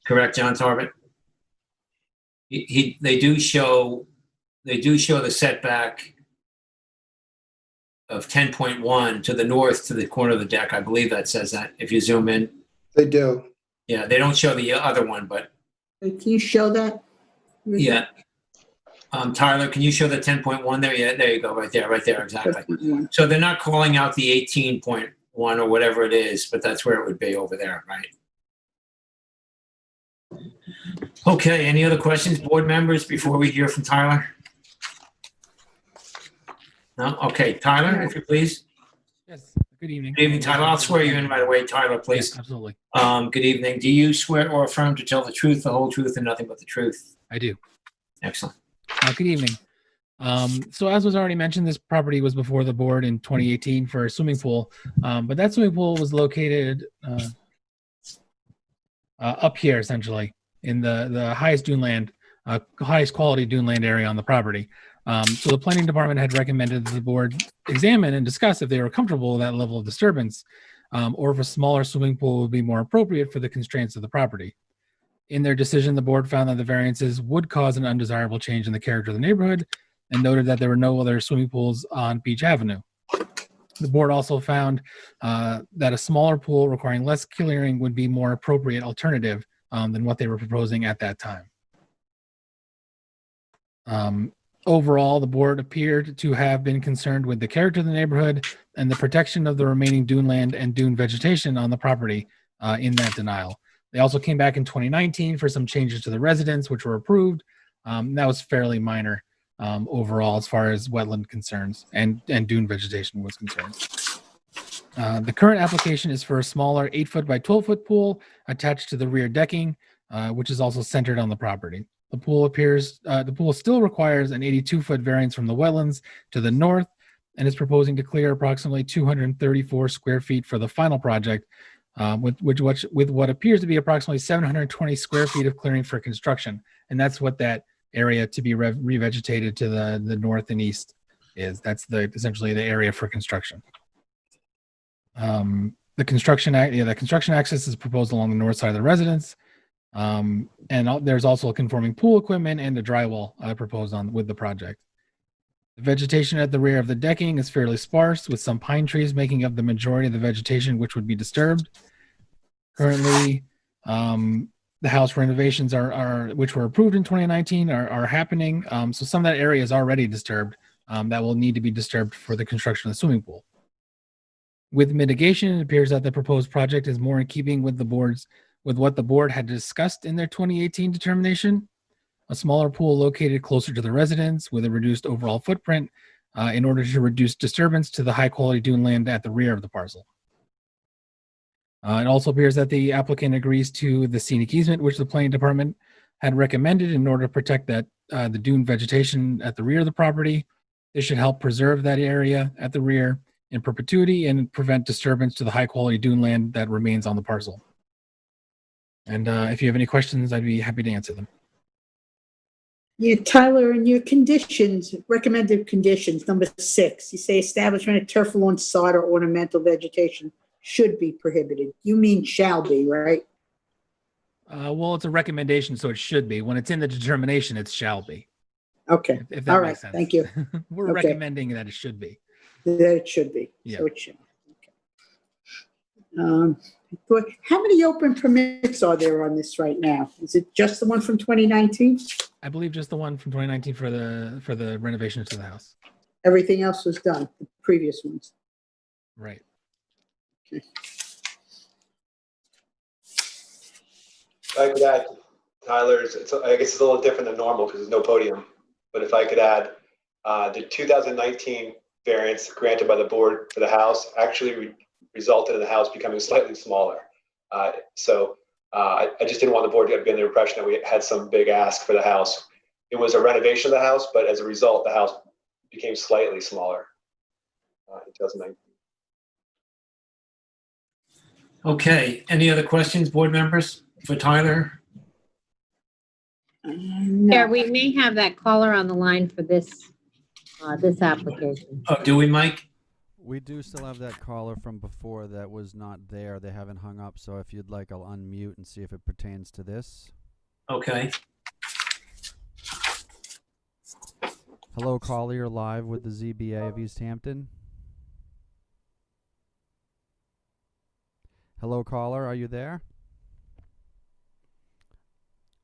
Correct, John Tarbett? They do show the setback of 10.1 to the north to the corner of the deck. I believe that says that if you zoom in. They do. Yeah, they don't show the other one, but Can you show that? yeah. Tyler, can you show the 10.1 there? Yeah, there you go, right there, exactly. So they're not calling out the 18.1 or whatever it is, but that's where it would be over there, right? Okay, any other questions, board members, before we hear from Tyler? No? Okay, Tyler, if you please. Yes, good evening. Good evening, Tyler. I'll swear you in right away, Tyler, please. Yes, absolutely. Good evening. Do you swear or affirm to tell the truth, the whole truth, and nothing but the truth? I do. Excellent. Good evening. So as was already mentioned, this property was before the board in 2018 for a swimming pool, but that swimming pool was located up here, essentially, in the highest dune land, highest quality dune land area on the property. So the planning department had recommended that the board examine and discuss if they were comfortable with that level of disturbance, or if a smaller swimming pool would be more appropriate for the constraints of the property. In their decision, the board found that the variances would cause an undesirable change in the character of the neighborhood and noted that there were no other swimming pools on Beach Avenue. The board also found that a smaller pool requiring less clearing would be more appropriate alternative than what they were proposing at that time. Overall, the board appeared to have been concerned with the character of the neighborhood and the protection of the remaining dune land and dune vegetation on the property in that denial. They also came back in 2019 for some changes to the residence, which were approved. That was fairly minor overall as far as wetland concerns and dune vegetation was concerned. The current application is for a smaller 8-foot by 12-foot pool attached to the rear decking, which is also centered on the property. The pool still requires an 82-foot variance from the wetlands to the north and is proposing to clear approximately 234 square feet for the final project, with what appears to be approximately 720 square feet of clearing for construction. And that's what that area to be revegetated to the north and east is. That's essentially the area for construction. The construction access is proposed along the north side of the residence. And there's also a conforming pool equipment and a drywall proposed with the project. The vegetation at the rear of the decking is fairly sparse, with some pine trees making up the majority of the vegetation which would be disturbed. Currently, the house renovations which were approved in 2019 are happening. So some of that area is already disturbed that will need to be disturbed for the construction of the swimming pool. With mitigation, it appears that the proposed project is more in keeping with what the board had discussed in their 2018 determination. A smaller pool located closer to the residence with a reduced overall footprint in order to reduce disturbance to the high quality dune land at the rear of the parcel. It also appears that the applicant agrees to the scenic easement, which the planning department had recommended in order to protect the dune vegetation at the rear of the property. This should help preserve that area at the rear in perpetuity and prevent disturbance to the high quality dune land that remains on the parcel. And if you have any questions, I'd be happy to answer them. Yeah, Tyler, in your conditions, recommended conditions, number 6, you say establishment of turf lawn, sod, or ornamental vegetation should be prohibited. You mean shall be, right? Well, it's a recommendation, so it should be. When it's in the determination, it shall be. Okay, If that all right, makes sense. thank you. We're Okay. recommending that it should be. That it should be. Yeah. So it should. Okay. But how many open permits are there on this right now? Is it just the one from 2019? I believe just the one from 2019 for the renovations to the house. Everything else was done, the previous ones. Right. Okay. If I could add, Tyler's, I guess it's a little different than normal because there's no podium. But if I could add, the 2019 variance granted by the board for the house actually resulted in the house becoming slightly smaller. So I just didn't want the board to get the impression that we had some big ask for the house. It was a renovation of the house, but as a result, the house became slightly smaller in 2019. Okay, any other questions, board members, for Tyler? No. Yeah, we may have that caller on the line for this, this application. Oh, do we, Mike? We do still have that caller from before that was not there. They haven't hung up, so if you'd like, I'll unmute and see if it pertains to this. Okay. Hello, caller, you're live with the ZBA of East Hampton. Hello, caller, are you there?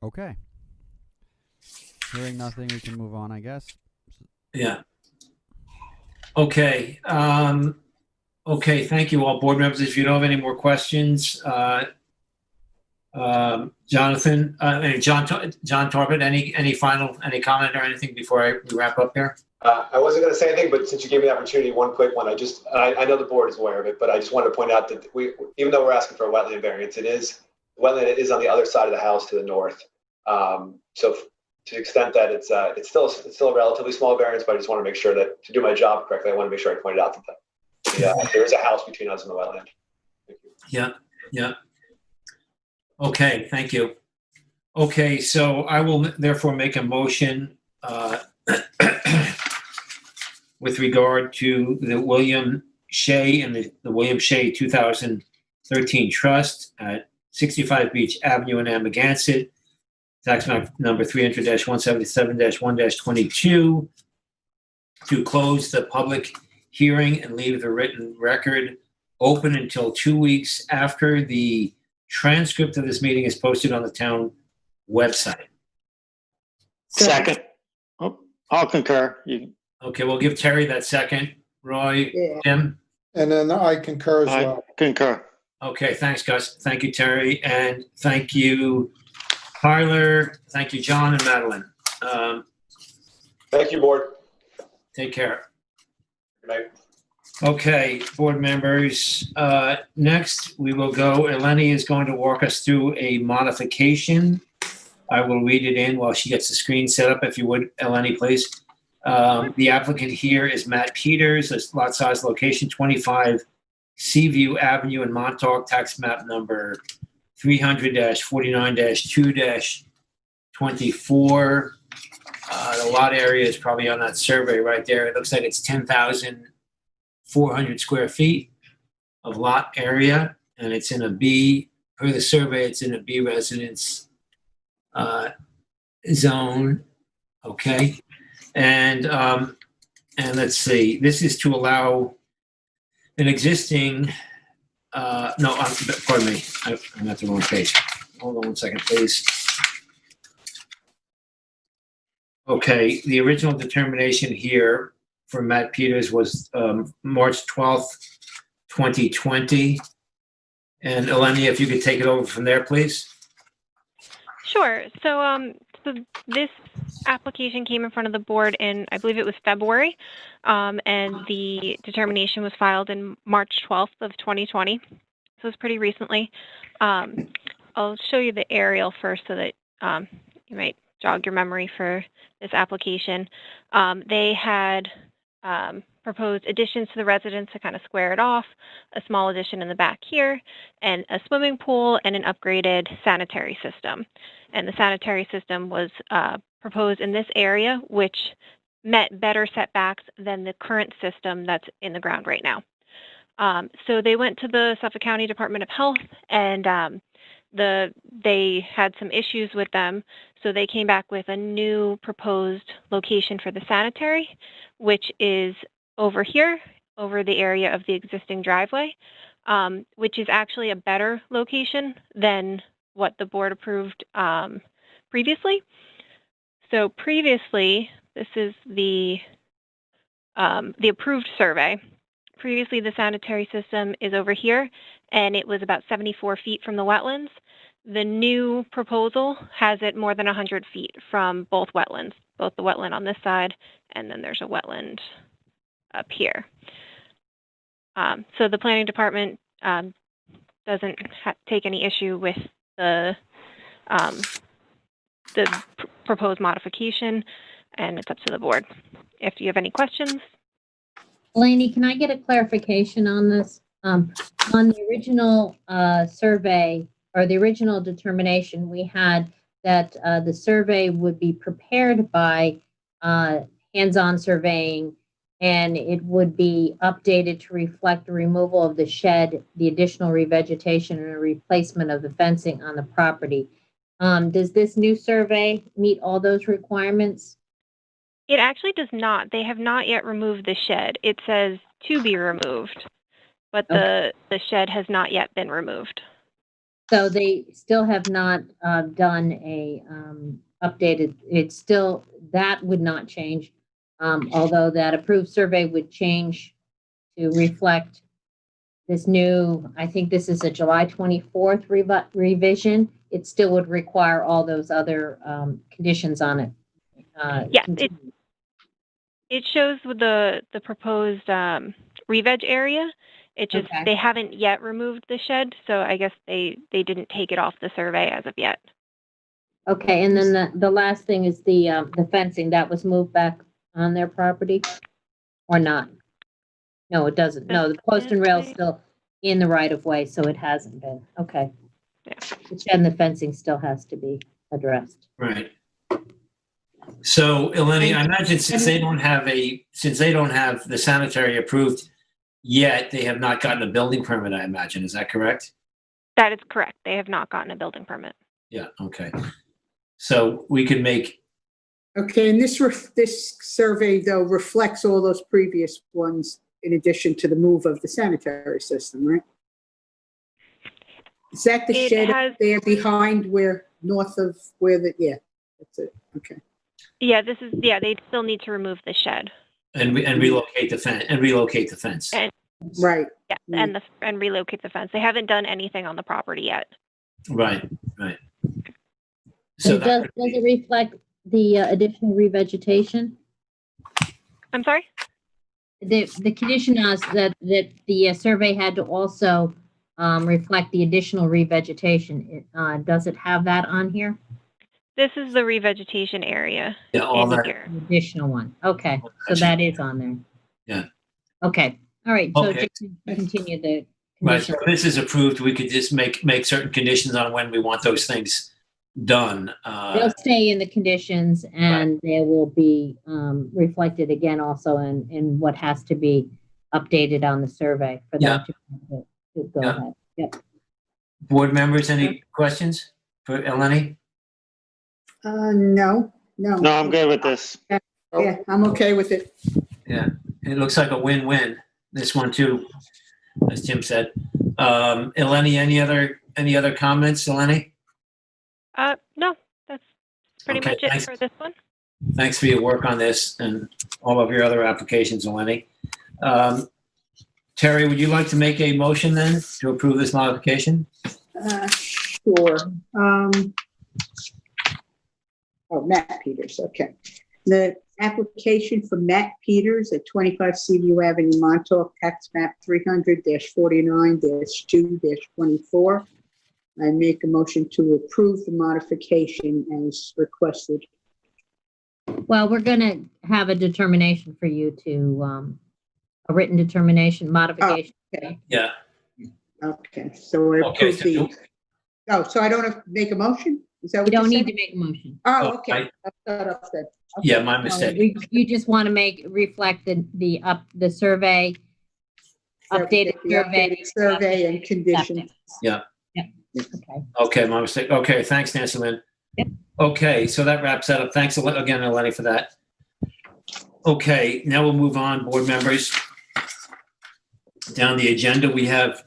Okay. Hearing nothing, we can move on, I guess. Yeah. Okay. Okay. Thank you, all board members. If you don't have any more questions, Jonathan, John Torbett, any comment or anything before we wrap up here? I wasn't going to say anything, but since you gave me the opportunity, one quick one. I know the board is aware of it, but I just wanted to point out that even though we're asking for a wetland variance, the wetland is on the other side of the house to the north. So to the extent that it's still a relatively small variance, but I just want to make sure that to do my job correctly, I want to make sure I pointed out that there is a house between us and the wetland. Thank you. Yeah. Yeah. Okay. Thank you. Okay. So I will therefore make a motion, with regard to the William Shea and the William Shea 2013 Trust at 65 Beach Avenue in Amagansett, tax map number 300-177-1-22, to close the public hearing and leave the written record open until 2 weeks after the transcript of this meeting is posted on the town website. Second. Oh, I'll concur. Okay, we'll give Terry that second. Roy, Yeah. Tim? And then I concur as I well. concur. Okay, thanks, Gus. Thank you, Terry. And thank you, Tyler. Thank you, John and Madeline. Thank you, board. Take care. Good night. Okay, board members, next we will go, Eleni is going to walk us through a modification. I will read it in while she gets the screen set up, if you would, Eleni, please. The applicant here is Matt Peters, lot size location 25 Seaview Avenue in Montauk, tax map number 300-49-2-24. The lot area is probably on that survey right there. It looks like it's 10,400 square feet of lot area, and it's in a B, per the survey, it's in a B residence zone. Okay. And let's see, this is to allow an existing, pardon me, I'm at the wrong page. Hold on one second, please. Okay, the original determination here for Matt Peters was March 12th, 2020. And Eleni, if you could take it over from there, please. Sure. So this application came in front of the board in, I believe it was February, and the determination was filed in March 12th of 2020. So it's pretty recently. I'll show you the aerial first so that you might jog your memory for this application. They had proposed additions to the residence to kind of square it off, a small addition in the back here, and a swimming pool and an upgraded sanitary system. And the sanitary system was proposed in this area, which met better setbacks than the current system that's in the ground right now. So they went to the Suffolk County Department of Health, and they had some issues with them. So they came back with a new proposed location for the sanitary, which is over here, over the area of the existing driveway, which is actually a better location than what the board approved previously. So previously, this is the approved survey. Previously, the sanitary system is over here, and it was about 74 feet from the wetlands. The new proposal has it more than 100 feet from both wetlands, both the wetland on this side, and then there's a wetland up here. So the planning department doesn't take any issue with the proposed modification, and it's up to the board. If you have any questions. Lainey, can I get a clarification on this? On the original survey or the original determination, we had that the survey would be prepared by hands-on surveying, and it would be updated to reflect the removal of the shed, the additional revegetation, and a replacement of the fencing on the property. Does this new survey meet all those requirements? It actually does not. They have not yet removed the shed. It says to be removed, but the shed has not yet been removed. So they still have not done a updated, it's still, that would not change, although that approved survey would change to reflect this new, I think this is a July 24th revision. It still would require all those other conditions on it. Yeah, it shows with the proposed re-veg area. It just, they haven't yet removed the shed, so I guess they didn't take it off the survey as of yet. Okay, and then the last thing is the fencing that was moved back on their property, or not? No, it doesn't. No, the post and rail's still in the right of way, so it hasn't been. Okay. Yeah. The shed and the fencing still has to be addressed. Right. So, Eleni, I imagine since they don't have the sanitary approved yet, they have not gotten a building permit, I imagine. Is that correct? That is correct. They have not gotten a building permit. Yeah, okay. So we could make... Okay, and this survey, though, reflects all those previous ones in addition to the move of the sanitary system, right? Is that the shed up there behind where, north of where the, yeah, that's it, okay. Yeah, this is, yeah, they still need to remove the shed. And relocate the fence. And, right. Yeah, and relocate the fence. They haven't done anything on the property yet. Right, right. So does it reflect the additional revegetation? I'm sorry? The condition is that the survey had to also reflect the additional revegetation. Does it have that on here? This is the revegetation area. Yeah, all that. Here. The additional one. Okay, so that is on there. Yeah. Okay. All right. So Okay. just continue the. Right. So if this is approved, we could just make certain conditions on when we want those things done. They'll stay in the conditions, and they will be reflected again also in what has to be updated on the survey for them to go ahead. Yep. Board members, any questions for Eleni? No. No, I'm good with this. Yeah, I'm okay with it. Yeah, it looks like a win-win. This one too, as Tim said. Eleni, any other comments, Eleni? No, that's pretty much it for this one. Thanks for your work on this and all of your other applications, Eleni. Terry, would you like to make a motion then to approve this modification? Sure. Matt Peters, okay. The application for Matt Peters at 25 Seaview Avenue, Montauk, tax map 300-49-2-24. I make a motion to approve the modification as requested. Well, we're going to have a determination for you to, a written determination, modification. Oh, okay. Yeah. Okay, so I approve the, so I don't have to make a motion? Is that You what don't you need said? to make a motion. Oh, okay. I'll start up then. Okay. Yeah, my mistake. You just want to reflect the survey, That we updated get the survey. updated survey and conditions. Yeah. Yep. Okay. Okay, my mistake. Okay, thanks, Nancy Lynn. Yep. Okay, so that wraps that up. Thanks again, Eleni, for that. Okay, now we'll move on, board members. Down the agenda, we have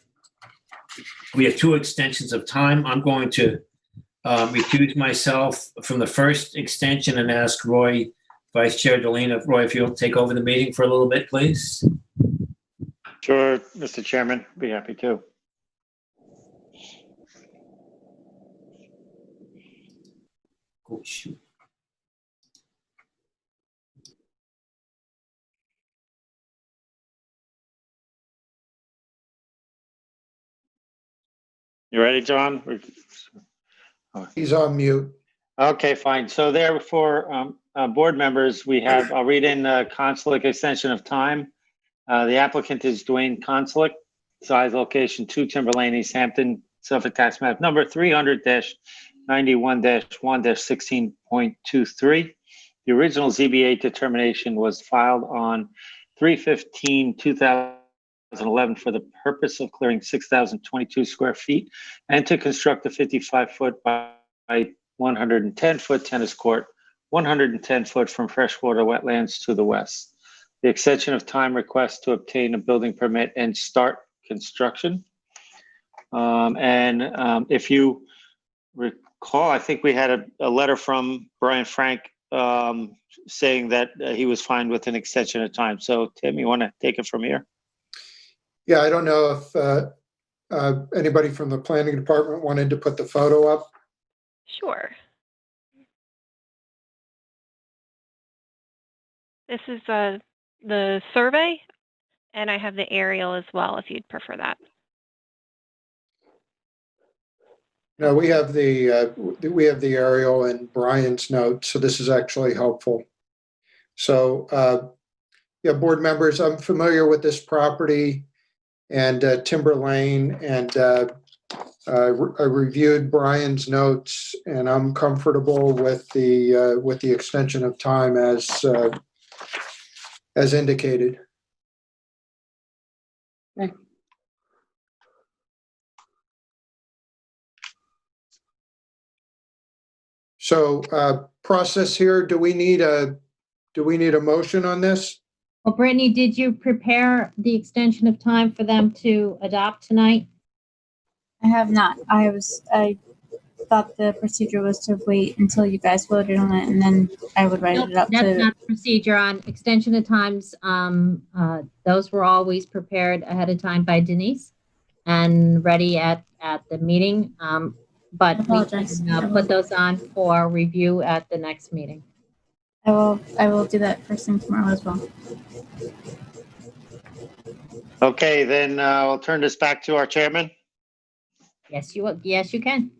two extensions of time. I'm going to recuse myself from the first extension and ask Roy, Vice Chair Delina, Roy, if you'll take over the meeting for a little bit, please. Sure, Mr. Chairman, be happy to. Oh, shoot. You ready, John? He's on mute. Okay, fine. So therefore, board members, I'll read in Consulate extension of time. The applicant is Dwayne Consulate, size location 2 Timber Lane, East Hampton, Suffolk tax map number 300-91-1-16.23. The original ZBA determination was filed on 3/15/2011 for the purpose of clearing 6,022 square feet and to construct a 55-foot by 110-foot tennis court, 110-foot from freshwater wetlands to the west. The extension of time request to obtain a building permit and start construction. If you recall, I think we had a letter from Brian Frank saying that he was fine with an extension of time. So Tim, you want to take it from here? Yeah, I don't know if anybody from the planning department wanted to put the photo up. Sure. This is the survey, and I have the aerial as well, if you'd prefer that. No, we have the aerial and Brian's notes, so this is actually helpful. So, yeah, board members, I'm familiar with this property and Timber Lane, and I reviewed Brian's notes, and I'm comfortable with the extension of time as indicated. Okay. So, process here, do we need a motion on this? Well, Brittany, did you prepare the extension of time for them to adopt tonight? I have not. I thought the procedure was to wait until you guys voted on it, and then I would write it up That's to. not the procedure on extension of times. Those were always prepared ahead of time by Denise and ready at the meeting. But we Apologize. can put those on for review at the next meeting. I will do that first thing tomorrow as well. Okay, then I'll turn this back to our chairman. Yes, you will. Yes, you can.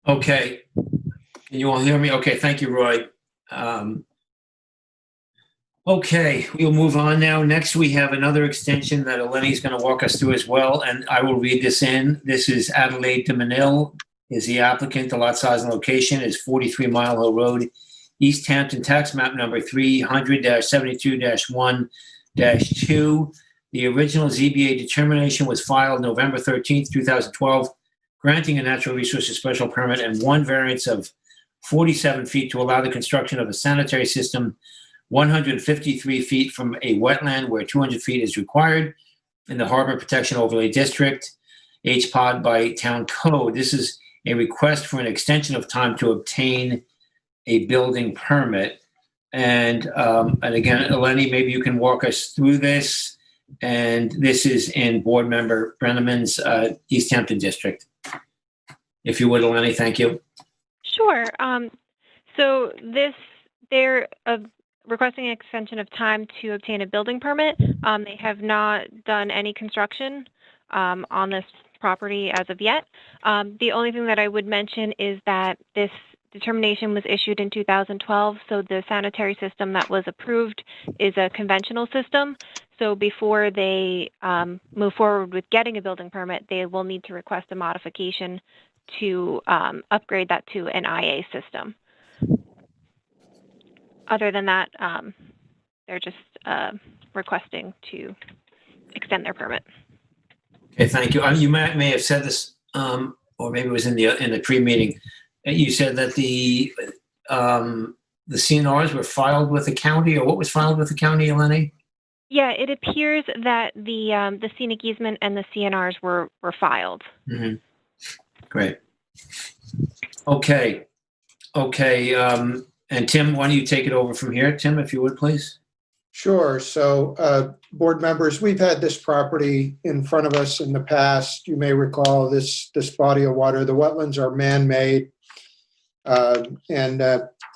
Okay. Can you all hear me? Okay, thank you, Roy. Okay, we'll move on now. Next, we have another extension that Eleni's going to walk us through as well, and I will read this in. This is Adelaide de Manil is the applicant. The lot size and location is 43 Mile Hill Road, East Hampton, tax map number 300-72-1-2. The original ZBA determination was filed November 13th, 2012, granting a natural resources special permit and one variance of 47 feet to allow the construction of a sanitary system 153 feet from a wetland where 200 feet is required in the Harbor Protection Overlay District, HPOD by Town Code. This is a request for an extension of time to obtain a building permit. And again, Eleni, maybe you can walk us through this. And this is in Board Member Brenneman's East Hampton District. If you would, Eleni, thank you. Sure. So they're requesting an extension of time to obtain a building permit. They have not done any construction on this property as of yet. The only thing that I would mention is that this determination was issued in 2012, so the sanitary system that was approved is a conventional system. So before they move forward with getting a building permit, they will need to request a modification to upgrade that to an IA system. Other than that, they're just requesting to extend their permit. Okay, thank you. You may have said this, or maybe it was in the pre-meeting. You said that the CNRs were filed with the county, or what was filed with the county, Eleni? Yeah, it appears that the scenic easement and the CNRs were filed. Mm-hmm. Great. Okay. And Tim, why don't you take it over from here, Tim, if you would, please? Sure. So, board members, we've had this property in front of us in the past. You may recall this body of water. The wetlands are man-made. And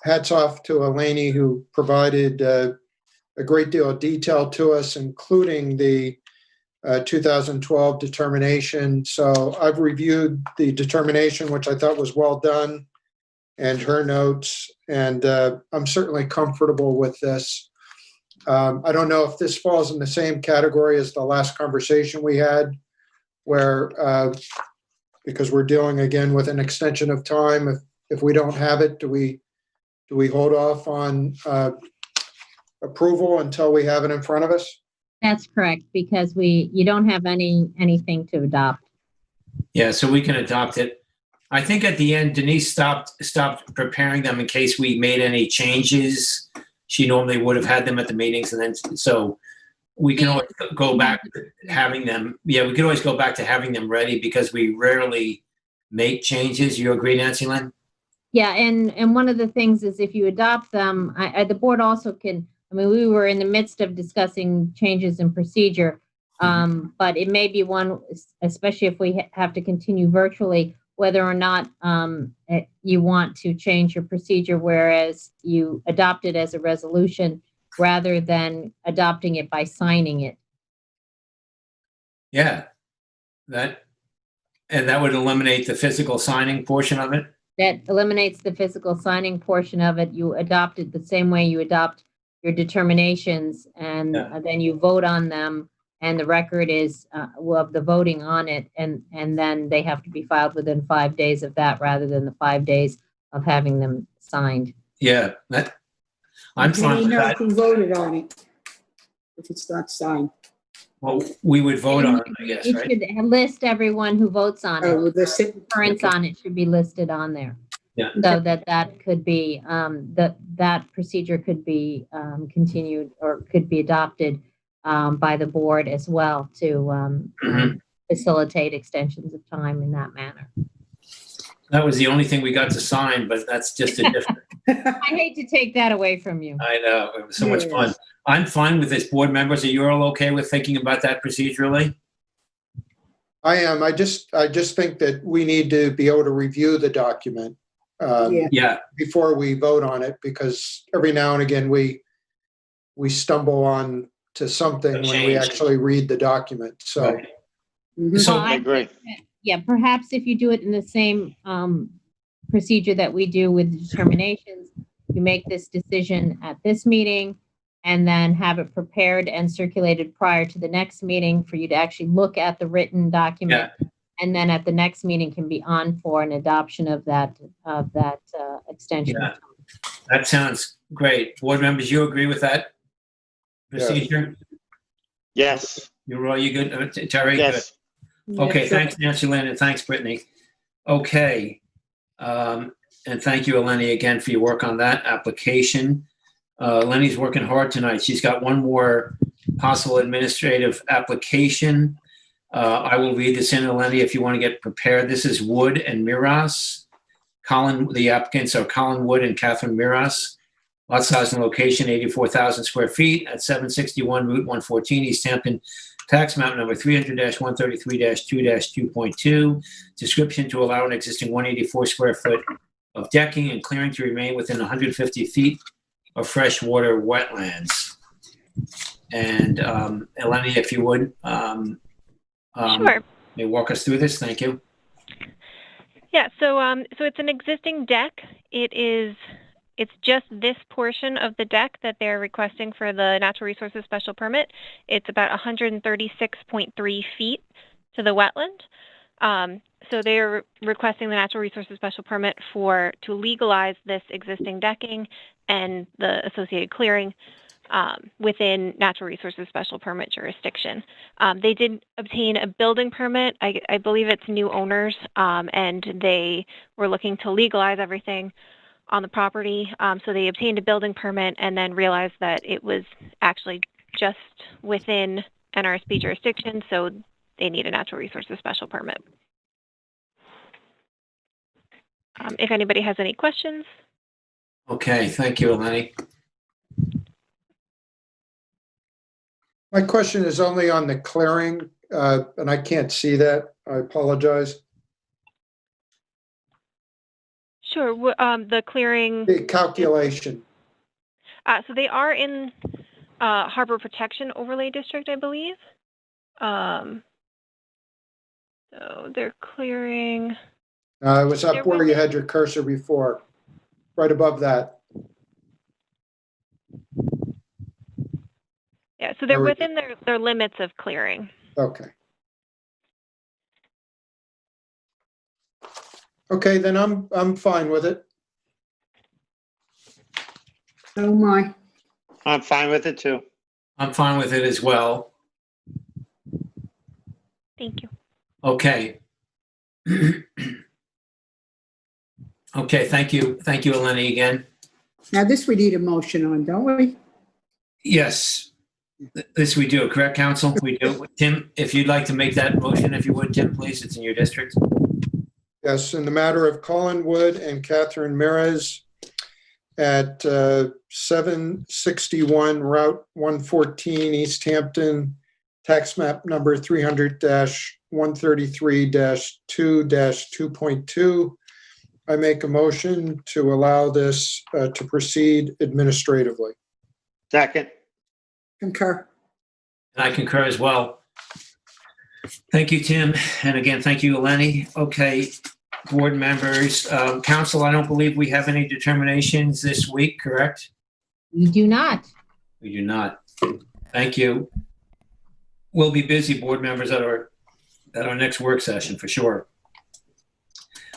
hats off to Eleni, who provided a great deal of detail to us, including the 2012 determination. So I've reviewed the determination, which I thought was well done, and her notes, and I'm certainly comfortable with this. I don't know if this falls in the same category as the last conversation we had, where, because we're dealing again with an extension of time, if we don't have it, do we hold off on approval until we have it in front of us? That's correct, because you don't have anything to adopt. Yeah, so we can adopt it. I think at the end, Denise stopped preparing them in case we made any changes. She normally would have had them at the meetings, and then so we can always go back to having them. Yeah, we could always go back to having them ready because we rarely make changes. You agree, Nancy Lynn? Yeah, and one of the things is if you adopt them, the board also can. I mean, we were in the midst of discussing changes in procedure, but it may be one, especially if we have to continue virtually, whether or not you want to change your procedure, whereas you adopt it as a resolution rather than adopting it by signing it. Yeah, that would eliminate the physical signing portion of it. That eliminates the physical signing portion of it. You adopt it the same way you adopt your determinations, and then you vote on them, and the record is of the voting on it, and then they have to be filed within 5 days of that, rather than the 5 days of having them signed. Yeah, I'm fine with that. Who voted on it if it's not signed? Well, we would vote on it, I guess, right? It should list everyone who votes on it. Oh, the Concurrence on it should be listed on there. Yeah. So that could be, that procedure could be continued or could be adopted by the board as well to facilitate extensions of time in that manner. That was the only thing we got to sign, but that's just a different. I hate to take that away from you. I know, it was so much fun. I'm fine with this. Board members, are you all okay with thinking about that procedurally? I am. I just think that we need to be able to review the document before we vote on it, because every now and again we stumble on to something when we actually read the document. So, right. So I agree. Yeah, perhaps if you do it in the same procedure that we do with determinations, you make this decision at this meeting and then have it prepared and circulated prior to the next meeting for you to actually look at the written document. Yeah. And then at the next meeting can be on for an adoption of that extension. Yeah. That sounds great. Board members, you agree with that procedure? Yes. You good? Terry? Yes. Good. Okay, thanks, Nancy Lynn, and thanks, Brittany. Okay. And thank you, Eleni, again for your work on that application. Lenny's working hard tonight. She's got one more possible administrative application. I will read this in, Eleni, if you want to get prepared. This is Wood and Miras. The applicants are Colin Wood and Catherine Miras. Lot size and location, 84,000 square feet at 761 Route 114, East Hampton. Tax map number 300-133-2-2.2. Description: to allow an existing 184 square foot of decking and clearing to remain within 150 feet of freshwater wetlands. And Eleni, if you would, sure. May walk us through this. Thank you. Yeah. So it's an existing deck. It's just this portion of the deck that they're requesting for the Natural Resources Special Permit. It's about 136.3 feet to the wetland. So they are requesting the natural resources special permit to legalize this existing decking and the associated clearing within natural resources special permit jurisdiction. They did obtain a building permit. I believe it's new owners, and they were looking to legalize everything on the property. So they obtained a building permit and then realized that it was actually just within NRSP jurisdiction, so they need a natural resources special permit. If anybody has any questions. Okay, thank you, Eleni. My question is only on the clearing, and I can't see that. I apologize. Sure. The clearing. The calculation. So they are in Harbor Protection Overlay District, I believe. So they're clearing. It was up where you had your cursor before, right above that. Yeah, so they're within their limits of clearing. Okay. Okay, then I'm fine with it. Oh, my. I'm fine with it too. I'm fine with it as well. Thank you. Okay. Okay, thank you. Thank you, Eleni, again. Now, this we need a motion on, don't we? Yes, this we do, correct, counsel? We do. Tim, if you'd like to make that motion, if you would, Tim, please, it's in your district. Yes, in the matter of Colin Wood and Catherine Mirez at 761 Route 114, East Hampton, tax map number 300-133-2-2.2. I make a motion to allow this to proceed administratively. Second. Concur. And I concur as well. Thank you, Tim. And again, thank you, Eleni. Okay, board members, council, I don't believe we have any determinations this week, correct? We do not. We do not. Thank you. We'll be busy, board members, at our next work session for sure.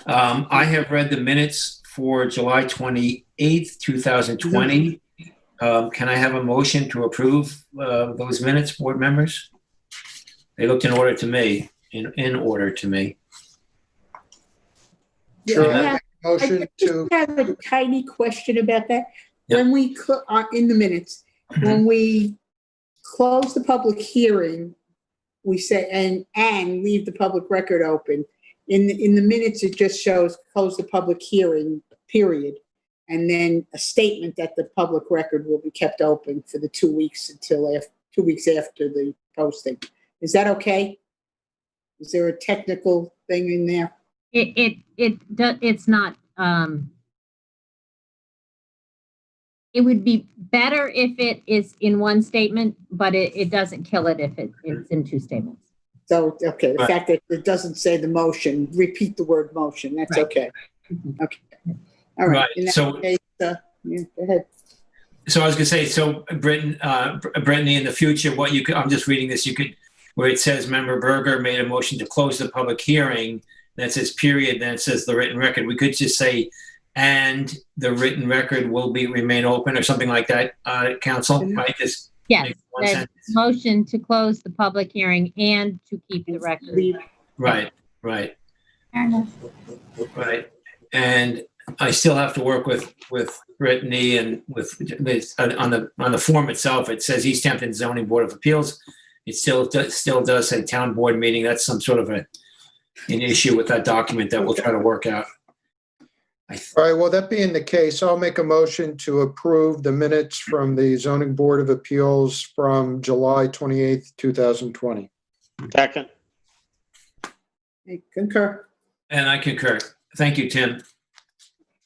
I have read the minutes for July 28th, 2020. Can I have a motion to approve those minutes, board members? They looked in order to me, in order to me. Sure, Yeah. motion I to, just have a tiny question about that. Yep. When we, in the minutes, when we close the public hearing, we say, and leave the public record open. In the minutes, it just shows close the public hearing, period. And then a statement that the public record will be kept open for the 2 weeks until 2 weeks after the posting. Is that okay? Is there a technical thing in there? It's not, it would be better if it is in one statement, but it doesn't kill it if it's in two statements. So, okay, the Right. fact that it doesn't say the motion, repeat the word motion, that's Right. okay. Mhm. Okay. All right. Right, In that so- case, yeah, go ahead. So I was gonna say, so Brittany, in the future, what you could, I'm just reading this, you could, where it says member Berger made a motion to close the public hearing, then it says period, then it says the written record. We could just say, and the written record will remain open or something like that, council, right? Just Yes, make one there's sentence. motion to close the public hearing and to keep the record. Right. Fair enough. Right. And I still have to work with Brittany and with this on the form itself. It says East Hampton Zoning Board of Appeals. It still does say town board meeting. That's some sort of an issue with that document that we'll try to work out. all right, well, that being the case, I'll make a motion to approve the minutes from the Zoning Board of Appeals from July 28th, 2020. Second. I concur. And I concur. Thank you, Tim.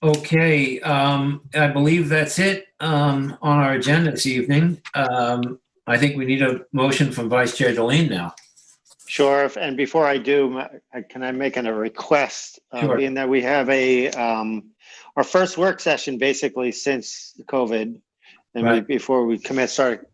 Okay, I believe that's it on our agenda this evening. I think we need a motion from Vice Chair Deline now. Sure. And before I do, can I make a request? Sure. Being that we have our first work session basically since COVID, and Right. before we start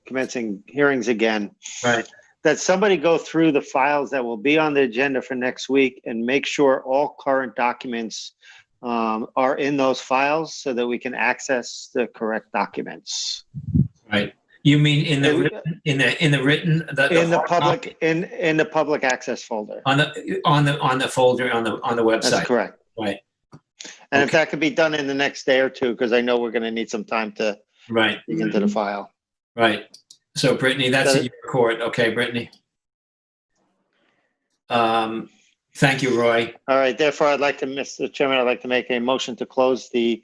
commencing hearings again. Right. that somebody go through the files that will be on the agenda for next week and make sure all current documents are in those files so that we can access the correct documents. Right. You mean in the And- written, in the written, In the hard copy? public, in the public access folder. On the folder on the website. That's correct. Right. And if Okay. that could be done in the next day or two, because I know we're going to need some time to Right. dig into the file. Right. So Brittany, that's That- in your court. Okay, Brittany. Thank you, Roy. All right, therefore, Mr. Chairman, I'd like to make a motion to close the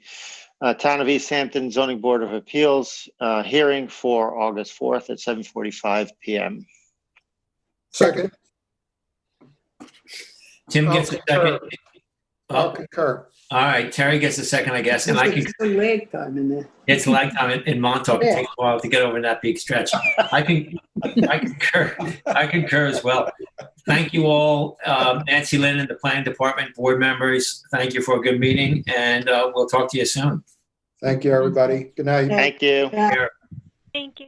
Town of East Hampton Zoning Board of Appeals hearing for August 4th at 7:45 PM. Second, Tim gets a second. I'll Oh, concur. all right. Terry gets a second, I guess. And I can, There's some lag time in there. it's lag time in Montauk. It Yeah. takes a while to get over that big stretch. I concur. I concur as well. Thank you all. Nancy Lynn and the planning department, board members, thank you for a good meeting, and we'll talk to you soon. Thank you, everybody. Good night. Thank you. Yeah. Thank you.